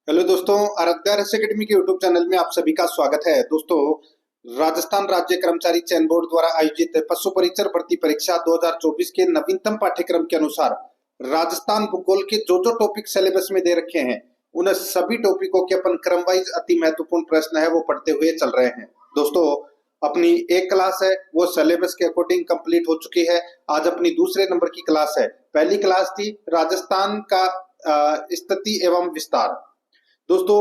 Hello दोस्तों, आराध्या रस academy के यूट्यूब चैनल में आप सभी का स्वागत है। दोस्तों, राजस्थान राज्य कर्मचारी चयन बोर्ड द्वारा आयोजित पशु परिचर भर्ती परीक्षा 2024 के नवीनतम पाठ्यक्रम के अनुसार राजस्थान भूगोल के जो टॉपिक सिलेबस में दे रखे हैं, उन सभी टॉपिकों के अपन क्रम वाइज अति महत्वपूर्ण प्रश्न है वो पढ़ते हुए चल रहे हैं। दोस्तों, अपनी एक क्लास है वो सिलेबस के अकॉर्डिंग कंप्लीट हो चुकी है। आज अपनी दूसरे नंबर की क्लास है। पहली क्लास थी राजस्थान का स्थिति एवं विस्तार। दोस्तों,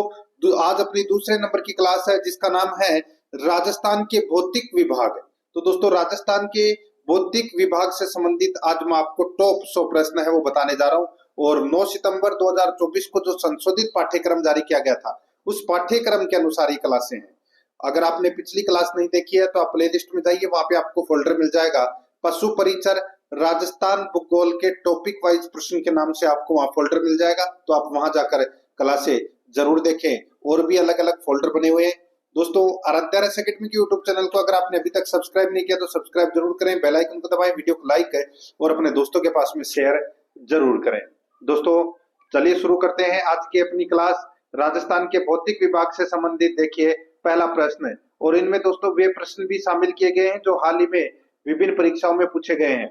आज अपनी दूसरे नंबर की क्लास है जिसका नाम है राजस्थान के भौतिक विभाग। तो दोस्तों, राजस्थान के भौतिक विभाग से संबंधित आज मैं आपको टॉप 100 प्रश्न है वो बताने जा रहा हूं। और 9 सितंबर 2024 को जो संशोधित पाठ्यक्रम जारी किया गया था, उस पाठ्यक्रम के अनुसार ये क्लासें हैं। अगर आपने पिछली क्लास नहीं देखी है तो आप प्ले लिस्ट में जाइए, वहां पे आपको फोल्डर मिल जाएगा पशु परिचर राजस्थान भूगोल के टॉपिक वाइज प्रश्न के नाम से आपको वहां फोल्डर मिल जाएगा। तो आप वहां जाकर क्लासें जरूर देखें। और भी अलग अलग फोल्डर बने हुए हैं। दोस्तों, आराध्या रस एकेडमी के यूट्यूब चैनल को अगर आपने अभी तक सब्सक्राइब नहीं किया तो सब्सक्राइब जरूर करें, बेल आइकन को दबाएं, वीडियो को लाइक करें और अपने दोस्तों के पास में शेयर जरूर करें। दोस्तों, चलिए शुरू करते हैं आज की अपनी क्लास। राजस्थान के भौतिक विभाग से संबंधित देखिए पहला प्रश्न है। और इनमें दोस्तों वे प्रश्न भी शामिल किए गए हैं जो हाल ही में विभिन्न परीक्षाओं में पूछे गए हैं।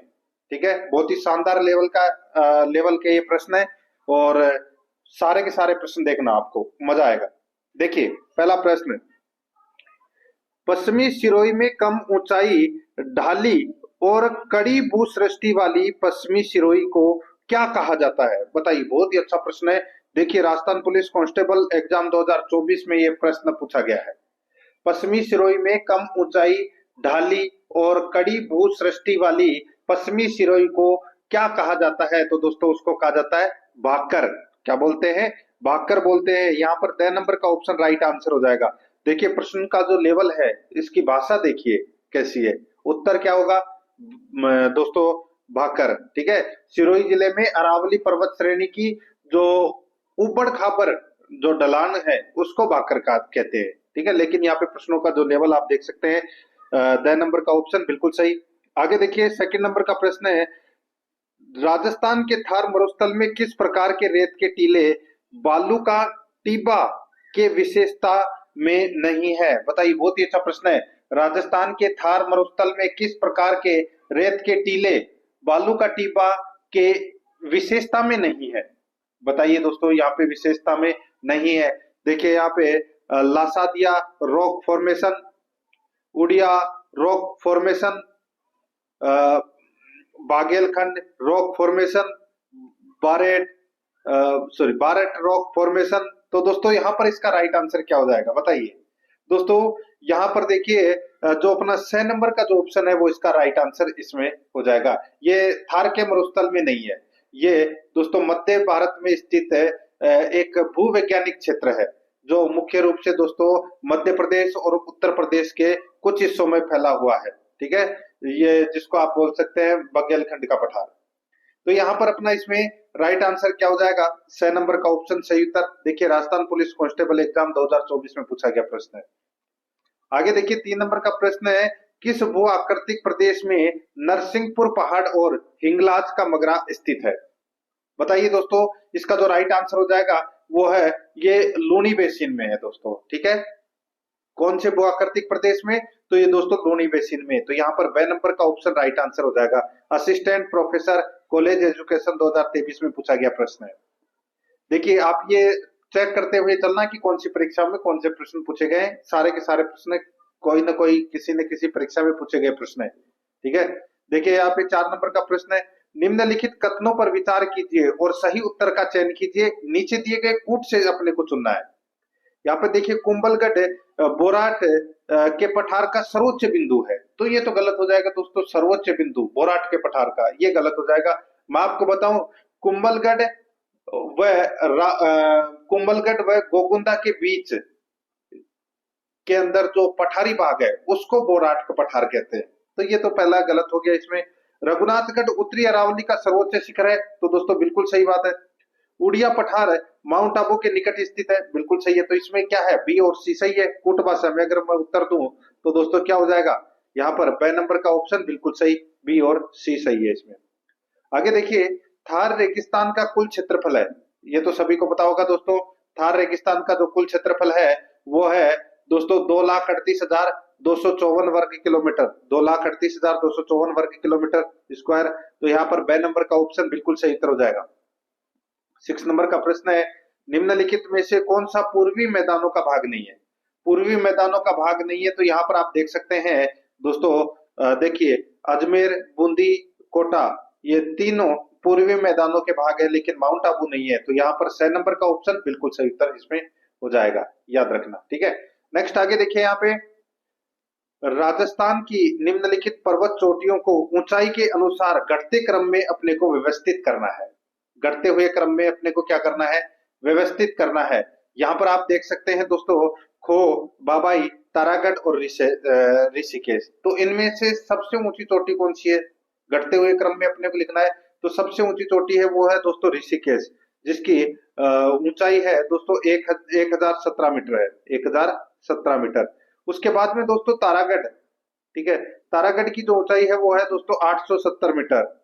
ठीक है, बहुत ही शानदार लेवल के ये प्रश्न है और सारे के सारे प्रश्न देखना, आपको मजा आएगा। देखिए पहला प्रश्न, पश्चिमी सिरोही में कम ऊंचाई, ढाली और कड़ी भूसृष्टि वाली पश्चिमी सिरोही को क्या कहा जाता है? बताइए, बहुत ही अच्छा प्रश्न है। देखिए, राजस्थान पुलिस कांस्टेबल एग्जाम 2024 में यह प्रश्न पूछा गया है। पश्चिमी सिरोही में कम ऊंचाई, ढाली और कड़ी भूसृष्टि वाली पश्चिमी सिरोही को क्या कहा जाता है? तो दोस्तों, उसको कहा जाता है भाकर। क्या बोलते हैं? भाकर बोलते हैं। यहाँ पर 10 नंबर का ऑप्शन राइट आंसर हो जाएगा। देखिए प्रश्न का जो लेवल है, इसकी भाषा देखिए कैसी है। उत्तर क्या होगा दोस्तों? भाकर। ठीक है, सिरोही जिले में अरावली पर्वत श्रेणी की जो ऊबड़ खाबड़ जो ढलान है उसको भाकर का कहते हैं। ठीक है, लेकिन यहाँ पे प्रश्नों का जो लेवल आप देख सकते हैं, 10 नंबर का ऑप्शन बिल्कुल सही। आगे देखिए, सेकंड नंबर का प्रश्न है, राजस्थान के थार मरुस्थल में किस प्रकार के रेत के टीले बालू का टीबा के विशेषता में नहीं है? बताइए, बहुत ही अच्छा प्रश्न है। राजस्थान के थार मरुस्थल में किस प्रकार के रेत के टीले बालू का टीबा के विशेषता में नहीं है? बताइए दोस्तों, यहाँ पे विशेषता में नहीं है। देखिए यहाँ पे लासादिया रॉक फॉर्मेशन, उड़िया rock formation, Bagelkhand rock formation, बारेट बारेट रॉक फॉर्मेशन। तो दोस्तों, यहाँ पर इसका राइट आंसर क्या हो जाएगा? बताइए दोस्तों। यहाँ पर देखिए जो अपना 6 नंबर का जो ऑप्शन है वो इसका राइट आंसर इसमें हो जाएगा। ये थार के मरुस्थल में नहीं है। ये दोस्तों मध्य भारत में स्थित है, एक भूवैज्ञानिक क्षेत्र है जो मुख्य रूप से दोस्तों मध्य प्रदेश और उत्तर प्रदेश के कुछ हिस्सों में फैला हुआ है। ठीक है, ये जिसको आप बोल सकते हैं बघेलखंड का पठार। तो यहाँ पर अपना इसमें राइट आंसर क्या हो जाएगा? 6 नंबर का ऑप्शन सही उत्तर। देखिए, राजस्थान पुलिस कांस्टेबल एग्जाम 2024 में पूछा गया प्रश्न है। आगे देखिए, 3 नंबर का प्रश्न है, किस भू आकृतिक प्रदेश में नरसिंहपुर पहाड़ और हिंगलाज का मगरा स्थित है? बताइए दोस्तों, इसका जो राइट आंसर हो जाएगा वो है ये लूनी बेसिन में है दोस्तों। ठीक है, कौन से भूआकृतिक प्रदेश में? तो ये दोस्तों लूनी बेसिन में। तो यहाँ पर 2 नंबर का ऑप्शन राइट आंसर हो जाएगा। असिस्टेंट प्रोफेसर कॉलेज एजुकेशन 2023 में पूछा गया प्रश्न है। देखिए, आप ये चेक करते हुए चलना कि कौन सी परीक्षा में कौन से प्रश्न पूछे गए। सारे के सारे प्रश्न कोई ना कोई किसी न किसी परीक्षा में पूछे गए प्रश्न है। ठीक है, देखिए यहाँ पे 4 नंबर का प्रश्न है, निम्नलिखित कथनों पर विचार कीजिए और सही उत्तर का चयन कीजिए। नीचे दिए गए कूट से अपने को चुनना है। यहाँ पे देखिए, कुंभलगढ़ बोराट के पठार का सर्वोच्च बिंदु है। तो ये तो गलत हो जाएगा दोस्तों। सर्वोच्च बिंदु बोराट के पठार का, ये गलत हो जाएगा। मैं आपको बताऊं, कुंभलगढ़ कुंभलगढ़ व गोकुंदा के बीच के अंदर जो पठारी भाग है उसको बोराट का पठार कहते हैं। तो ये तो पहला गलत हो गया इसमें। रघुनाथगढ़ उत्तरी अरावली का सर्वोच्च शिखर है। तो दोस्तों बिल्कुल सही बात है। उड़िया पठार माउंट आबू के निकट स्थित है। बिल्कुल सही है। तो इसमें क्या है? बी और सी सही है। कूट भाषा में अगर मैं उत्तर दूं तो दोस्तों क्या हो जाएगा? यहाँ पर 2 नंबर का ऑप्शन बिल्कुल सही, बी और सी सही है इसमें। आगे देखिए, थार रेगिस्तान का कुल क्षेत्रफल है। ये तो सभी को पता होगा दोस्तों। थार रेगिस्तान का जो कुल क्षेत्रफल है वो है दोस्तों 2,38,254 वर्ग किलोमीटर, 2,38,254 वर्ग किलोमीटर स्क्वायर। तो यहाँ पर बे नंबर का ऑप्शन बिल्कुल सही उत्तर हो जाएगा। 6 नंबर का प्रश्न है, निम्नलिखित में से कौन सा पूर्वी मैदानों का भाग नहीं है? पूर्वी मैदानों का भाग नहीं है तो यहाँ पर आप देख सकते हैं दोस्तों, देखिए अजमेर, बूंदी, कोटा, ये तीनों पूर्वी मैदानों के भाग है, लेकिन माउंट आबू नहीं है। तो यहाँ पर 6 नंबर का ऑप्शन बिल्कुल सही उत्तर इसमें हो जाएगा, याद रखना, ठीक है। नेक्स्ट आगे देखिए, यहाँ पे राजस्थान की निम्नलिखित पर्वत चोटियों को ऊंचाई के अनुसार घटते क्रम में अपने को व्यवस्थित करना है। घटते हुए क्रम में अपने को क्या करना है? व्यवस्थित करना है। यहाँ पर आप देख सकते हैं दोस्तों, खो, बाबाई, तारागढ़ और ऋषिकेश। तो इनमें से सबसे ऊंची चोटी कौन सी है? घटते हुए क्रम में अपने को लिखना है। तो सबसे ऊंची चोटी है वो है दोस्तों ऋषिकेश, जिसकी ऊंचाई है दोस्तों 1017 मीटर है, 1017 मीटर। उसके बाद में दोस्तों तारागढ़, ठीक है, तारागढ़ की जो ऊंचाई है वो है दोस्तों 870 मीटर,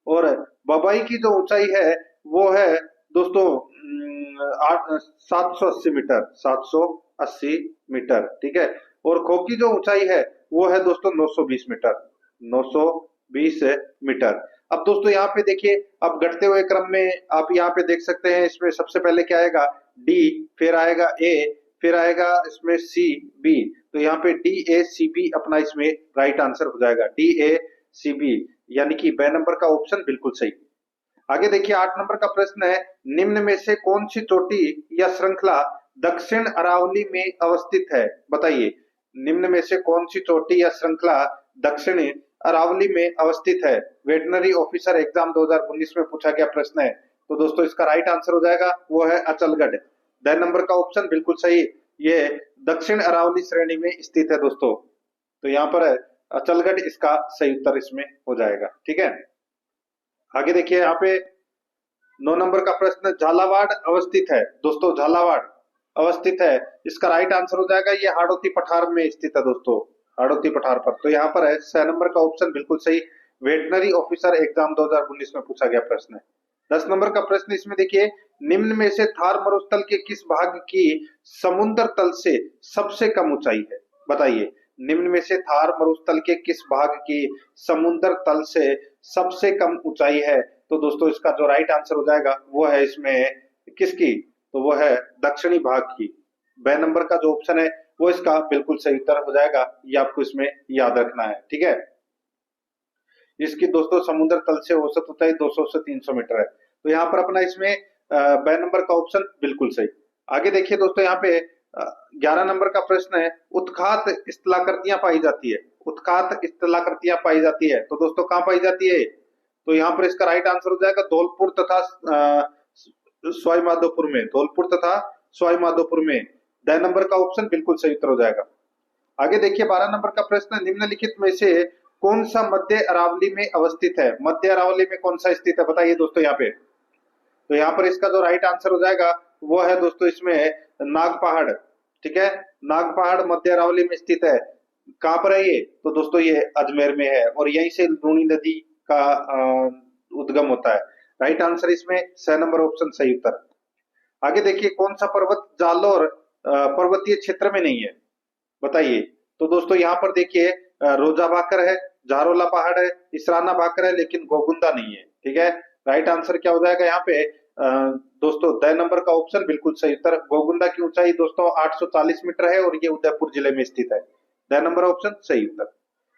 और बबाई की जो ऊंचाई है वो है दोस्तों 780 मीटर, 780 मीटर, ठीक है। और खो की जो ऊंचाई है वो है दोस्तों 920 मीटर, 920 मीटर। अब दोस्तों यहाँ पे देखिए, अब घटते हुए क्रम में आप यहाँ पे देख सकते हैं, इसमें सबसे पहले क्या आएगा? डी, फिर आएगा ए, फिर आएगा इसमें सी, बी। तो यहाँ पे डी ए सी बी अपना इसमें राइट आंसर हो जाएगा, डी ए सी बी, यानी कि बे नंबर का ऑप्शन बिल्कुल सही। आगे देखिए 8 नंबर का प्रश्न है, निम्न में से कौन सी चोटी या श्रृंखला दक्षिण अरावली में अवस्थित है? बताइए, निम्न में से कौन सी चोटी या श्रृंखला दक्षिण अरावली में अवस्थित है? वेटनरी ऑफिसर एग्जाम 2019 में पूछा गया प्रश्न है। तो दोस्तों इसका राइट आंसर हो जाएगा वो है अचलगढ़। द नंबर का ऑप्शन बिल्कुल सही, ये दक्षिण अरावली श्रेणी में स्थित है दोस्तों। तो यहाँ पर अचलगढ़ इसका सही उत्तर इसमें हो जाएगा, ठीक है। आगे देखिए यहाँ पे 9 नंबर का प्रश्न, झालावाड़ अवस्थित है दोस्तों, झालावाड़ अवस्थित है, इसका राइट आंसर हो जाएगा, ये हाड़ौती पठार में स्थित है दोस्तों, हाड़ौती पठार पर। तो यहाँ पर है 6 नंबर का ऑप्शन बिल्कुल सही, वेटनरी ऑफिसर एग्जाम 2019 में पूछा गया प्रश्न है। 10 नंबर का प्रश्न इसमें देखिए, निम्न में से थार मरुस्थल के किस भाग की समुद्र तल से सबसे कम ऊंचाई है? बताइए, निम्न में से थार मरुस्थल के किस भाग की समुद्र तल से सबसे कम ऊंचाई है? तो दोस्तों इसका जो राइट आंसर हो जाएगा वो है इसमें किसकी? तो वो है दक्षिणी भाग की। बे नंबर का जो ऑप्शन है वो इसका बिल्कुल सही उत्तर हो जाएगा, ये आपको इसमें याद रखना है, ठीक है। इसकी दोस्तों समुद्र तल से औसत ऊंचाई 200 से 300 मीटर है। तो यहाँ पर अपना इसमें बे नंबर का ऑप्शन बिल्कुल सही। आगे देखिए दोस्तों, यहाँ पे 11 नंबर का प्रश्न है, उत्खात स्थलाकृतियां पाई जाती है, उत्खात स्थलाकृतियां पाई जाती है। तो दोस्तों कहाँ पाई जाती है? तो यहाँ पर इसका राइट आंसर हो जाएगा धौलपुर तथा सवाई माधोपुर में, धौलपुर तथा सवाई माधोपुर में। द नंबर का ऑप्शन बिल्कुल सही उत्तर हो जाएगा। आगे देखिए 12 नंबर का प्रश्न, निम्नलिखित में से कौन सा मध्य अरावली में अवस्थित है? मध्य अरावली में कौन सा स्थित है? बताइए दोस्तों यहाँ पे। तो यहाँ पर इसका जो राइट आंसर हो जाएगा वो है दोस्तों इसमें नाग पहाड़, ठीक है। नाग पहाड़ मध्य अरावली में स्थित है। कहाँ पर है ये? तो दोस्तों ये अजमेर में है, और यहीं से लूनी नदी का उद्गम होता है। राइट आंसर इसमें 6 नंबर ऑप्शन सही उत्तर। आगे देखिए, कौन सा पर्वत जालोर पर्वतीय क्षेत्र में नहीं है? बताइए। तो दोस्तों यहाँ पर देखिए रोजा भाकर है, जारोला पहाड़ है, इसराना भाकर है, लेकिन गोगुंदा नहीं है, ठीक है। राइट आंसर क्या हो जाएगा यहाँ पे दोस्तों? द नंबर का ऑप्शन बिल्कुल सही उत्तर। गोगुंदा की ऊंचाई दोस्तों 840 मीटर है, और ये उदयपुर जिले में स्थित है। द नंबर ऑप्शन सही उत्तर।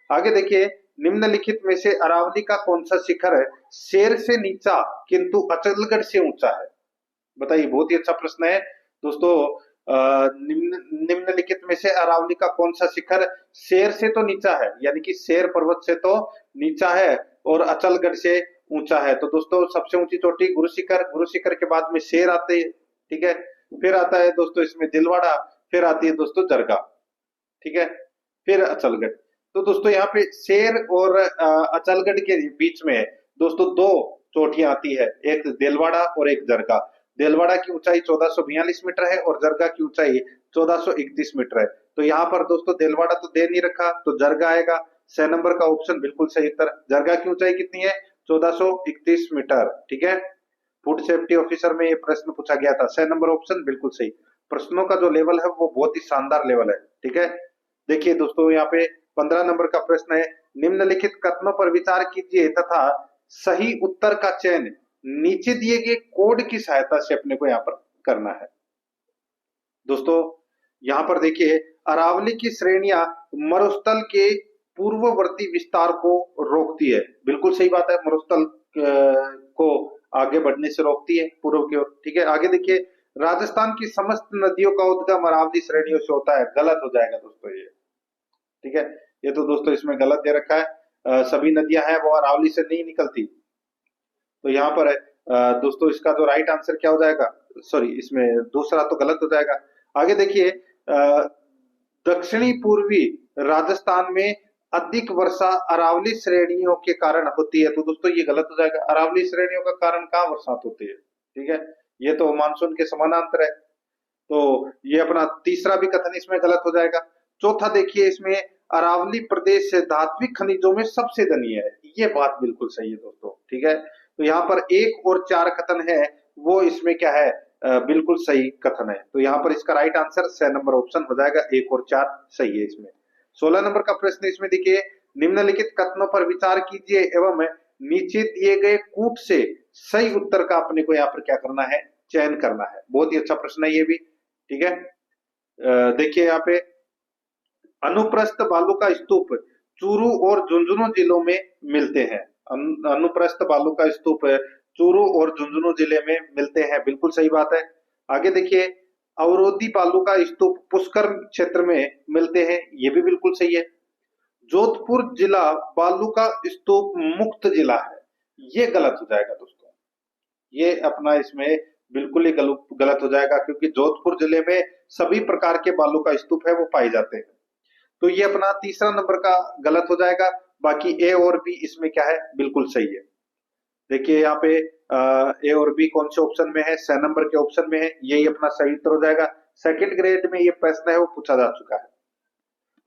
आगे देखिए, निम्नलिखित में से अरावली का कौन सा शिखर है शेर से नीचा किंतु अचलगढ़ से ऊंचा है? बताइए, बहुत ही अच्छा प्रश्न है दोस्तों। निम्नलिखित में से अरावली का कौन सा शिखर शेर से तो नीचा है, यानी कि शेर पर्वत से तो नीचा है, और अचलगढ़ से ऊंचा है? तो दोस्तों सबसे ऊंची चोटी गुरु शिखर, गुरु शिखर के बाद में शेर आते हैं, ठीक है। फिर आता है दोस्तों इसमें दिलवाड़ा, फिर आती है दोस्तों जरगा, ठीक है, फिर अचलगढ़। तो दोस्तों यहाँ पे शेर और अचलगढ़ के बीच में दोस्तों 2 चोटियां आती है, एक दिलवाड़ा और एक जरगा। दिलवाड़ा की ऊंचाई 1442 मीटर है, और जरगा की ऊंचाई 1431 मीटर है। तो यहाँ पर दोस्तों दिलवाड़ा तो दे नहीं रखा, तो जरगा आएगा। 6 नंबर का ऑप्शन बिल्कुल सही उत्तर। जरगा की ऊंचाई कितनी है? 1431 मीटर, ठीक है। फूड सेफ्टी ऑफिसर में ये प्रश्न पूछा गया था। 6 नंबर ऑप्शन बिल्कुल सही। प्रश्नों का जो लेवल है वो बहुत ही शानदार लेवल है। ठीक है, देखिए दोस्तों यहाँ पे 15 नंबर का प्रश्न है, निम्नलिखित कथनों पर विचार कीजिए तथा सही उत्तर का चयन नीचे दिए गए कोड की सहायता से अपने को यहाँ पर करना है। दोस्तों यहाँ पर देखिए, अरावली की श्रेणियां मरुस्थल के पूर्ववर्ती विस्तार को रोकती है। बिल्कुल सही बात है, मरुस्थल को आगे बढ़ने से रोकती है पूर्व की ओर। ठीक है, आगे देखिए, राजस्थान की समस्त नदियों का उद्गम अरावली श्रेणियों से होता है। गलत हो जाएगा दोस्तों ये। ठीक है, ये तो दोस्तों इसमें गलत दे रखा है। सभी नदियां हैं वो अरावली से नहीं निकलती। तो यहाँ पर दोस्तों इसका जो राइट आंसर क्या हो जाएगा, सॉरी इसमें दूसरा तो गलत हो जाएगा। आगे देखिए, दक्षिणी पूर्वी राजस्थान में अधिक वर्षा अरावली श्रेणियों के कारण होती है। तो दोस्तों ये गलत हो जाएगा, अरावली श्रेणियों का कारण कहाँ बरसात होती है। ठीक है, ये तो मानसून के समानांतर है। तो ये अपना तीसरा भी कथन इसमें गलत हो जाएगा। चौथा देखिए, इसमें अरावली प्रदेश धात्विक खनिजों में सबसे धनी है। ये बात बिल्कुल सही है दोस्तों। ठीक है, तो यहाँ पर 1 और 4 कथन है वो इसमें क्या है, बिल्कुल सही कथन है। तो यहाँ पर इसका राइट आंसर 6 नंबर ऑप्शन हो जाएगा, 1 और 4 सही है इसमें। 16 नंबर का प्रश्न इसमें देखिए, निम्नलिखित कथनों पर विचार कीजिए एवं नीचे दिए गए कूट से सही उत्तर का अपने को यहाँ पर क्या करना है, चयन करना है। बहुत ही अच्छा प्रश्न है ये भी। ठीक है, देखिए यहाँ पे, अनुप्रस्थ बालू का स्तूप चूरू और झुंझुनू जिलों में मिलते हैं। अनुप्रस्थ बालू का स्तूप चूरू और झुंझुनू जिले में मिलते हैं। बिल्कुल सही बात है। आगे देखिए, अवरोधी बालू का स्तूप पुष्कर क्षेत्र में मिलते हैं। ये भी बिल्कुल सही है। जोधपुर जिला बालू का स्तूप मुक्त जिला है। ये गलत हो जाएगा दोस्तों, ये अपना इसमें बिल्कुल ही गलत हो जाएगा, क्योंकि जोधपुर जिले में सभी प्रकार के बालू का स्तूप है वो पाए जाते हैं। तो ये अपना तीसरा नंबर का गलत हो जाएगा। बाकी ए और बी इसमें क्या है, बिल्कुल सही है। देखिए यहाँ पे ए और बी कौन से ऑप्शन में है, 6 नंबर के ऑप्शन में है। यही अपना सही उत्तर हो जाएगा। सेकंड ग्रेड में ये प्रश्न है वो पूछा जा चुका है।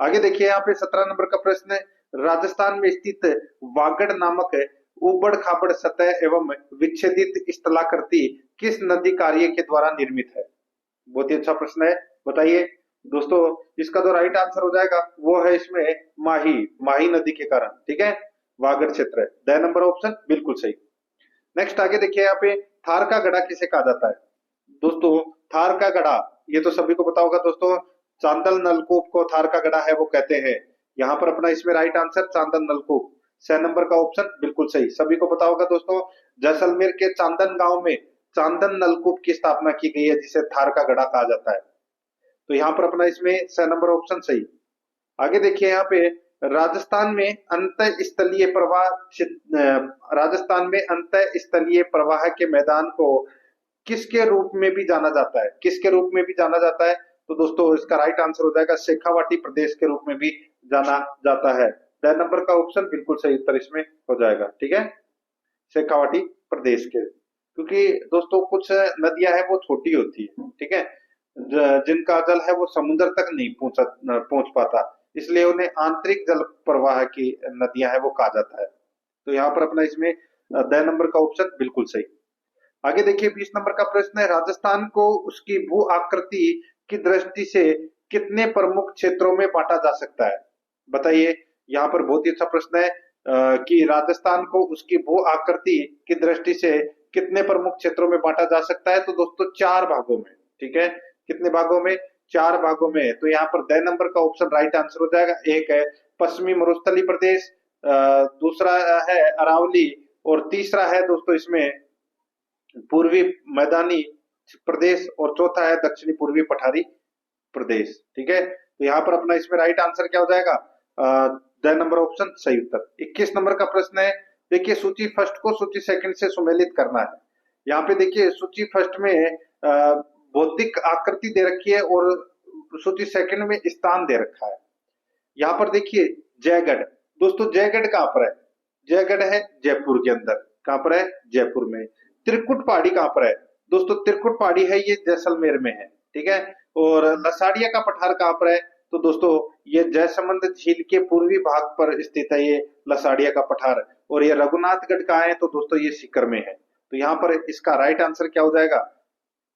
आगे देखिए, यहाँ पे 17 नंबर का प्रश्न है, राजस्थान में स्थित वागड़ नामक उबड़ खाबड़ सतह एवं विच्छेदित स्थलाकृति किस नदी कार्य के द्वारा निर्मित है। बहुत ही अच्छा प्रश्न है, बताइए दोस्तों। इसका जो राइट आंसर हो जाएगा वो है इसमें माही नदी के कारण। ठीक है, वागड़ क्षेत्र है। 2 नंबर ऑप्शन बिल्कुल सही। नेक्स्ट आगे देखिए, यहाँ पे थार का गढ़ा किसे कहा जाता है। दोस्तों थार का गढ़ा, ये तो सभी को पता होगा दोस्तों, चांदल नलकूप को थार का गढ़ा है वो कहते हैं। यहाँ पर अपना इसमें राइट आंसर चांदन नलकूप, 6 नंबर का ऑप्शन बिल्कुल सही। सभी को पता होगा दोस्तों, जैसलमेर के चांदन गांव में चांदन नलकूप की स्थापना की गई है जिसे थार का गढ़ा कहा जाता है। तो यहाँ पर अपना इसमें 6 नंबर ऑप्शन सही। आगे देखिए, यहाँ पे राजस्थान में अंतः स्थलीय प्रवाह, राजस्थान में अंतः स्थलीय प्रवाह के मैदान को किसके रूप में भी जाना जाता है, किसके रूप में भी जाना जाता है। तो दोस्तों इसका राइट आंसर हो जाएगा शेखावाटी प्रदेश के रूप में भी जाना जाता है। 10 नंबर का ऑप्शन बिल्कुल सही उत्तर इसमें हो जाएगा। ठीक है, शेखावाटी प्रदेश के, क्योंकि दोस्तों कुछ नदियां हैं वो छोटी होती है। ठीक है, जिनका जल है वो समुद्र तक नहीं पहुंच पाता, इसलिए उन्हें आंतरिक जल प्रवाह की नदियां है वो कहा जाता है। तो यहाँ पर अपना इसमें 10 नंबर का ऑप्शन बिल्कुल सही। आगे देखिए, 20 नंबर का प्रश्न है, राजस्थान को उसकी भू आकृति की दृष्टि से कितने प्रमुख क्षेत्रों में बांटा जा सकता है। बताइए, यहाँ पर बहुत ही अच्छा प्रश्न है कि राजस्थान को उसकी भू आकृति की दृष्टि से कितने प्रमुख क्षेत्रों में बांटा जा सकता है। तो दोस्तों 4 भागों में। ठीक है, कितने भागों में, 4 भागों में। तो यहाँ पर 10 नंबर का ऑप्शन राइट आंसर हो जाएगा। एक है पश्चिमी मरुस्थलीय प्रदेश, दूसरा है अरावली, और तीसरा है दोस्तों इसमें पूर्वी मैदानी प्रदेश, और चौथा है दक्षिणी पूर्वी पठारी प्रदेश। ठीक है, तो यहाँ पर अपना इसमें राइट आंसर क्या हो जाएगा, 10 नंबर ऑप्शन सही उत्तर। 21 नंबर का प्रश्न है, देखिए सूची फर्स्ट को सूची सेकंड से सुमेलित करना है। यहाँ पे देखिए सूची फर्स्ट में भौतिक आकृति दे रखी है और सूची सेकंड में स्थान दे रखा है। यहाँ पर देखिए जयगढ़, दोस्तों जयगढ़ कहाँ पर है, जयगढ़ है जयपुर के अंदर। कहाँ पर है, जयपुर में। त्रिकुट पहाड़ी कहाँ पर है, दोस्तों त्रिकुट पहाड़ी है ये जैसलमेर में है। ठीक है, और लसाड़िया का पठार कहाँ पर है, तो दोस्तों ये जयसमंद झील के पूर्वी भाग पर स्थित है ये लसाड़िया का पठार। और ये रघुनाथगढ़ कहाँ है, तो दोस्तों ये सीकर में है। तो यहाँ पर इसका राइट आंसर क्या हो जाएगा?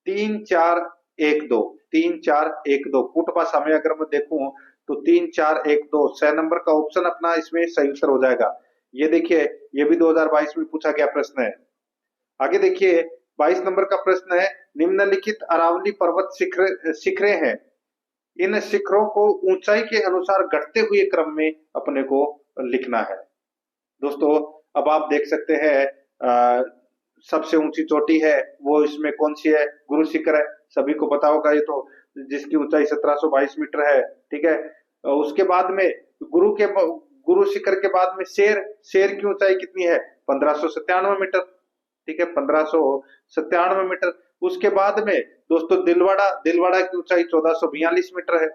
3 4 1 2, 3 4 1 2 फुट पास हमें अगर मैं देखूं तो 3 4 1 2 6 नंबर का ऑप्शन अपना इसमें सही उत्तर हो जाएगा। ये देखिए, ये भी 2022 में पूछा गया प्रश्न है। आगे देखिए, 22 नंबर का प्रश्न है, निम्नलिखित अरावली पर्वत शिखरे हैं, इन शिखरों को ऊंचाई के अनुसार घटते हुए क्रम में अपने को लिखना है। दोस्तों अब आप देख सकते हैं, सबसे ऊंची चोटी है वो इसमें कौन सी है? गुरु शिखर है, सभी को पता होगा ये तो, जिसकी ऊंचाई 1722 मीटर है। ठीक है, उसके बाद में गुरु शिखर के बाद में शेर की ऊंचाई कितनी है? 1597 मीटर। ठीक है, 1597 मीटर। उसके बाद में दोस्तों दिलवाड़ा की ऊंचाई 1442 मीटर है,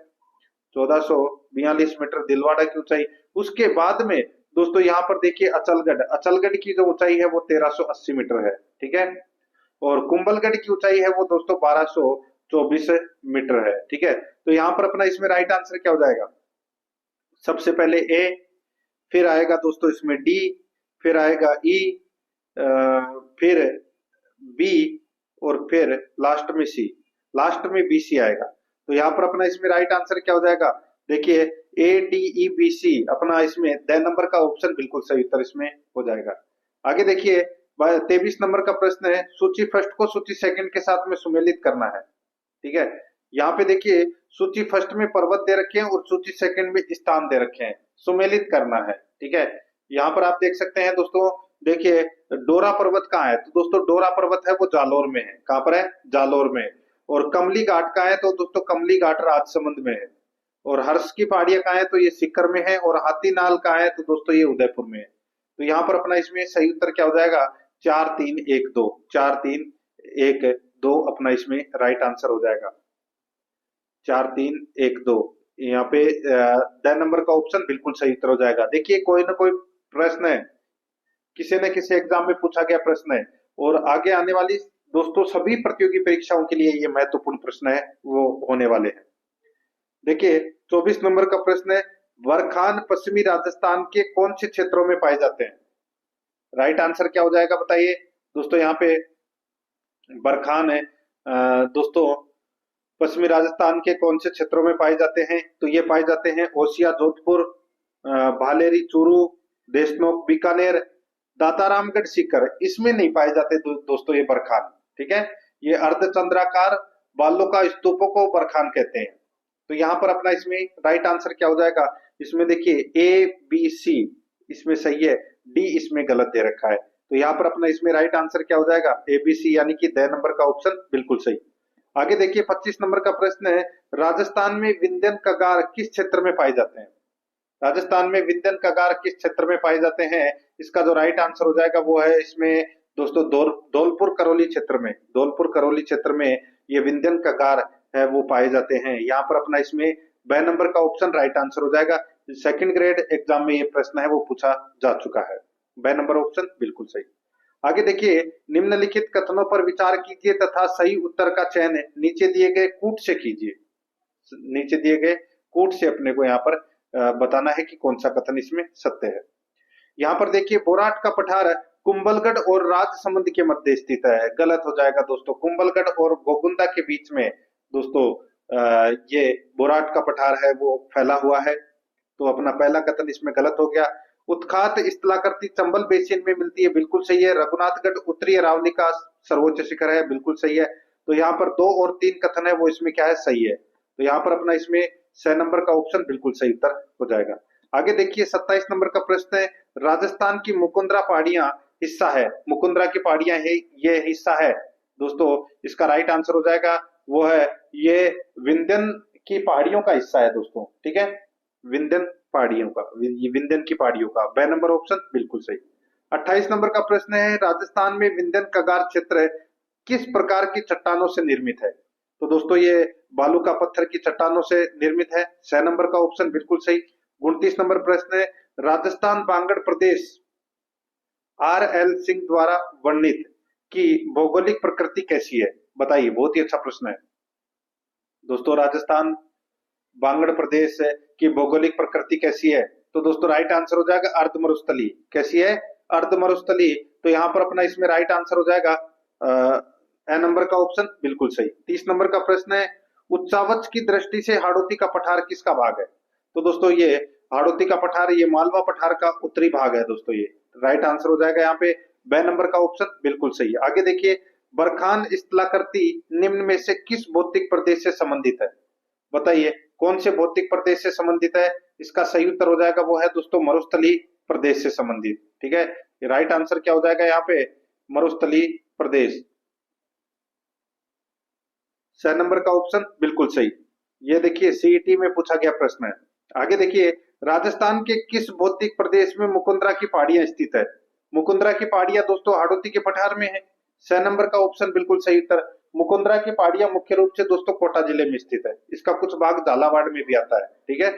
1442 मीटर दिलवाड़ा की ऊंचाई। उसके बाद में दोस्तों यहाँ पर देखिए अचलगढ़ की जो ऊंचाई है वो 1380 मीटर है। ठीक है, और कुंभलगढ़ की ऊंचाई है वो दोस्तों 1224 मीटर है। ठीक है, तो यहाँ पर अपना इसमें राइट आंसर क्या हो जाएगा? सबसे पहले ए, फिर आएगा दोस्तों इसमें डी, फिर आएगा ई, फिर बी, और फिर लास्ट में सी, लास्ट में बी सी आएगा। तो यहाँ पर अपना इसमें राइट आंसर क्या हो जाएगा? देखिए A D E B C अपना इसमें 10 नंबर का ऑप्शन बिल्कुल सही उत्तर इसमें हो जाएगा। आगे देखिए 23 नंबर का प्रश्न है, सूची फर्स्ट को सूची सेकंड के साथ में सुमेलित करना है। ठीक है, यहाँ पे देखिए सूची फर्स्ट में पर्वत दे रखे हैं और सूची सेकंड में स्थान दे रखे हैं, सुमेलित करना है। ठीक है, यहाँ पर आप देख सकते हैं दोस्तों, देखिए डोरा पर्वत कहाँ है? तो दोस्तों डोरा पर्वत है वो जालोर में है। कहाँ पर है? जालोर में। और कमली घाट कहाँ है? तो दोस्तों कमली घाट राजसमंद में है। और हर्ष की पहाड़ियां कहाँ है? तो ये सीकर में है। और हाथीनाल कहाँ है? तो दोस्तों ये उदयपुर में है। तो यहाँ पर अपना इसमें सही उत्तर क्या हो जाएगा? 4 3 1 2, 4 3 1 2 अपना इसमें राइट आंसर हो जाएगा, 4 3 1 2। यहाँ पे 10 नंबर का ऑप्शन बिल्कुल सही उत्तर हो जाएगा। देखिए कोई ना कोई प्रश्न है, किसी न किसी एग्जाम में पूछा गया प्रश्न है, और आगे आने वाली दोस्तों सभी प्रतियोगी परीक्षाओं के लिए ये महत्वपूर्ण प्रश्न है वो होने वाले हैं। देखिए 24 नंबर का प्रश्न है, बरखान पश्चिमी राजस्थान के कौन से क्षेत्रों में पाए जाते हैं? राइट आंसर क्या हो जाएगा बताइए दोस्तों? यहाँ पे बरखान है दोस्तों पश्चिमी राजस्थान के कौन से क्षेत्रों में पाए जाते हैं? तो ये पाए जाते हैं ओसिया जोधपुर, भालेरी चूरू, देशनोक बीकानेर, दातारामगढ़ सीकर, इसमें नहीं पाए जाते दोस्तों ये बरखान। ठीक है, ये अर्धचंद्राकार बालों का स्तूपों को बरखान कहते हैं। तो यहाँ पर अपना इसमें राइट आंसर क्या हो जाएगा? इसमें देखिए ए बी सी इसमें सही है, डी इसमें गलत दे रखा है। तो यहाँ पर अपना इसमें राइट आंसर क्या हो जाएगा? ए बी सी, यानी कि 10 नंबर का ऑप्शन बिल्कुल सही। आगे देखिए 25 नंबर का प्रश्न है, राजस्थान में विंध्यन कगार किस क्षेत्र में पाए जाते हैं? राजस्थान में विंध्यन कगार किस क्षेत्र में पाए जाते हैं? इसका जो राइट आंसर हो जाएगा वो है इसमें दोस्तों धौलपुर करौली क्षेत्र में, धौलपुर करौली क्षेत्र में ये विंध्यन कगार है वो पाए जाते हैं। यहाँ पर अपना इसमें 2 नंबर का ऑप्शन राइट आंसर हो जाएगा। सेकंड ग्रेड एग्जाम में ये प्रश्न है वो पूछा जा चुका है, 2 नंबर ऑप्शन बिल्कुल सही। आगे देखिए, निम्नलिखित कथनों पर विचार कीजिए तथा सही उत्तर का चयन नीचे दिए गए कूट से कीजिए। नीचे दिए गए कूट से अपने को यहाँ पर बताना है कि कौन सा कथन इसमें सत्य है। यहाँ पर देखिए बोराट का पठार कुंभलगढ़ और राजसमंद के मध्य स्थित है, गलत हो जाएगा दोस्तों। कुंभलगढ़ और गोगुंदा के बीच में दोस्तों ये बोराट का पठार है वो फैला हुआ है। तो अपना पहला कथन इसमें गलत हो गया। उत्खात स्थलाकृति चंबल बेसिन में मिलती है, बिल्कुल सही है। रघुनाथगढ़ उत्तरी अरावली का सर्वोच्च शिखर है, बिल्कुल सही है। तो यहाँ पर 2 और 3 कथन है वो इसमें क्या है? सही है। तो यहाँ पर अपना इसमें 6 नंबर का ऑप्शन बिल्कुल सही उत्तर हो जाएगा। आगे देखिए 27 नंबर का प्रश्न है, राजस्थान की मुकुंदरा पहाड़ियां हिस्सा है, मुकुंदरा की पहाड़ियां है ये हिस्सा है दोस्तों, इसका राइट आंसर हो जाएगा वो है ये विंध्यन की पहाड़ियों का हिस्सा है दोस्तों। ठीक है, विंध्यन पहाड़ियों का, विंध्यन की पहाड़ियों का 2 नंबर ऑप्शन बिल्कुल सही। 28 नंबर का प्रश्न है, राजस्थान में विंध्यन कगार क्षेत्र किस प्रकार की चट्टानों से निर्मित है? तो दोस्तों ये बालू का पत्थर की चट्टानों से निर्मित है, 6 नंबर का ऑप्शन बिल्कुल सही। 29 नंबर प्रश्न है, राजस्थान बांगड़ प्रदेश आर एल सिंह द्वारा वर्णित की भौगोलिक प्रकृति कैसी है? बताइए, बहुत ही अच्छा प्रश्न है दोस्तों। राजस्थान बांगड़ प्रदेश की भौगोलिक प्रकृति कैसी है? तो दोस्तों राइट आंसर हो जाएगा अर्ध मरुस्थली। कैसी है? अर्ध मरुस्थली। तो यहाँ पर अपना इसमें राइट आंसर हो जाएगा ए नंबर का ऑप्शन बिल्कुल सही। 30 नंबर का प्रश्न है, उच्चावच की दृष्टि से हाड़ौती का पठार किसका भाग है? तो दोस्तों ये हाड़ौती का पठार ये मालवा पठार का उत्तरी भाग है दोस्तों। ये राइट आंसर हो जाएगा यहाँ पे बे नंबर का ऑप्शन बिल्कुल सही है। आगे देखिए, बरखान स्थलाकृति निम्न में से किस भौतिक प्रदेश से संबंधित है? बताइए कौन से भौतिक प्रदेश से संबंधित है? इसका सही उत्तर हो जाएगा वो है दोस्तों मरुस्थलीय प्रदेश से संबंधित। ठीक है, राइट आंसर क्या हो जाएगा यहाँ पे? मरुस्थलीय प्रदेश। 6 नंबर का ऑप्शन बिल्कुल सही। ये देखिए सीईटी में पूछा गया प्रश्न है। आगे देखिए, राजस्थान के किस भौतिक प्रदेश में मुकुंदरा की पहाड़ियां स्थित है? मुकुंदरा की पहाड़ियां दोस्तों हाड़ौती के पठार में है। 6 नंबर का ऑप्शन बिल्कुल सही उत्तर। मुकुंदरा की पहाड़ियां मुख्य रूप से दोस्तों कोटा जिले में स्थित है। इसका कुछ भाग झालावाड़ में भी आता है। ठीक है,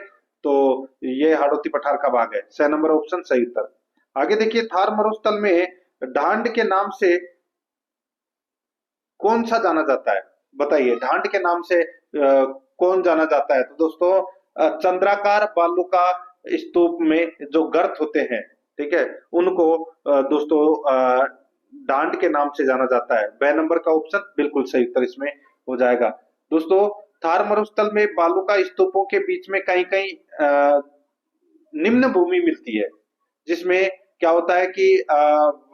तो ये हाड़ौती पठार का भाग है। 6 नंबर ऑप्शन सही उत्तर। आगे देखिए, थार मरुस्थल में ढांड के नाम से कौन सा जाना जाता है? बताइए ढांड के नाम से कौन जाना जाता है? तो दोस्तों चंद्राकार बालू का स्तूप में जो गर्त होते हैं, ठीक है, उनको दोस्तों ढांड के नाम से जाना जाता है। बे नंबर का ऑप्शन बिल्कुल सही उत्तर इसमें हो जाएगा। दोस्तों थार मरुस्थल में बालू का स्तूपों के बीच में कहीं कहीं निम्न भूमि मिलती है, जिसमें क्या होता है कि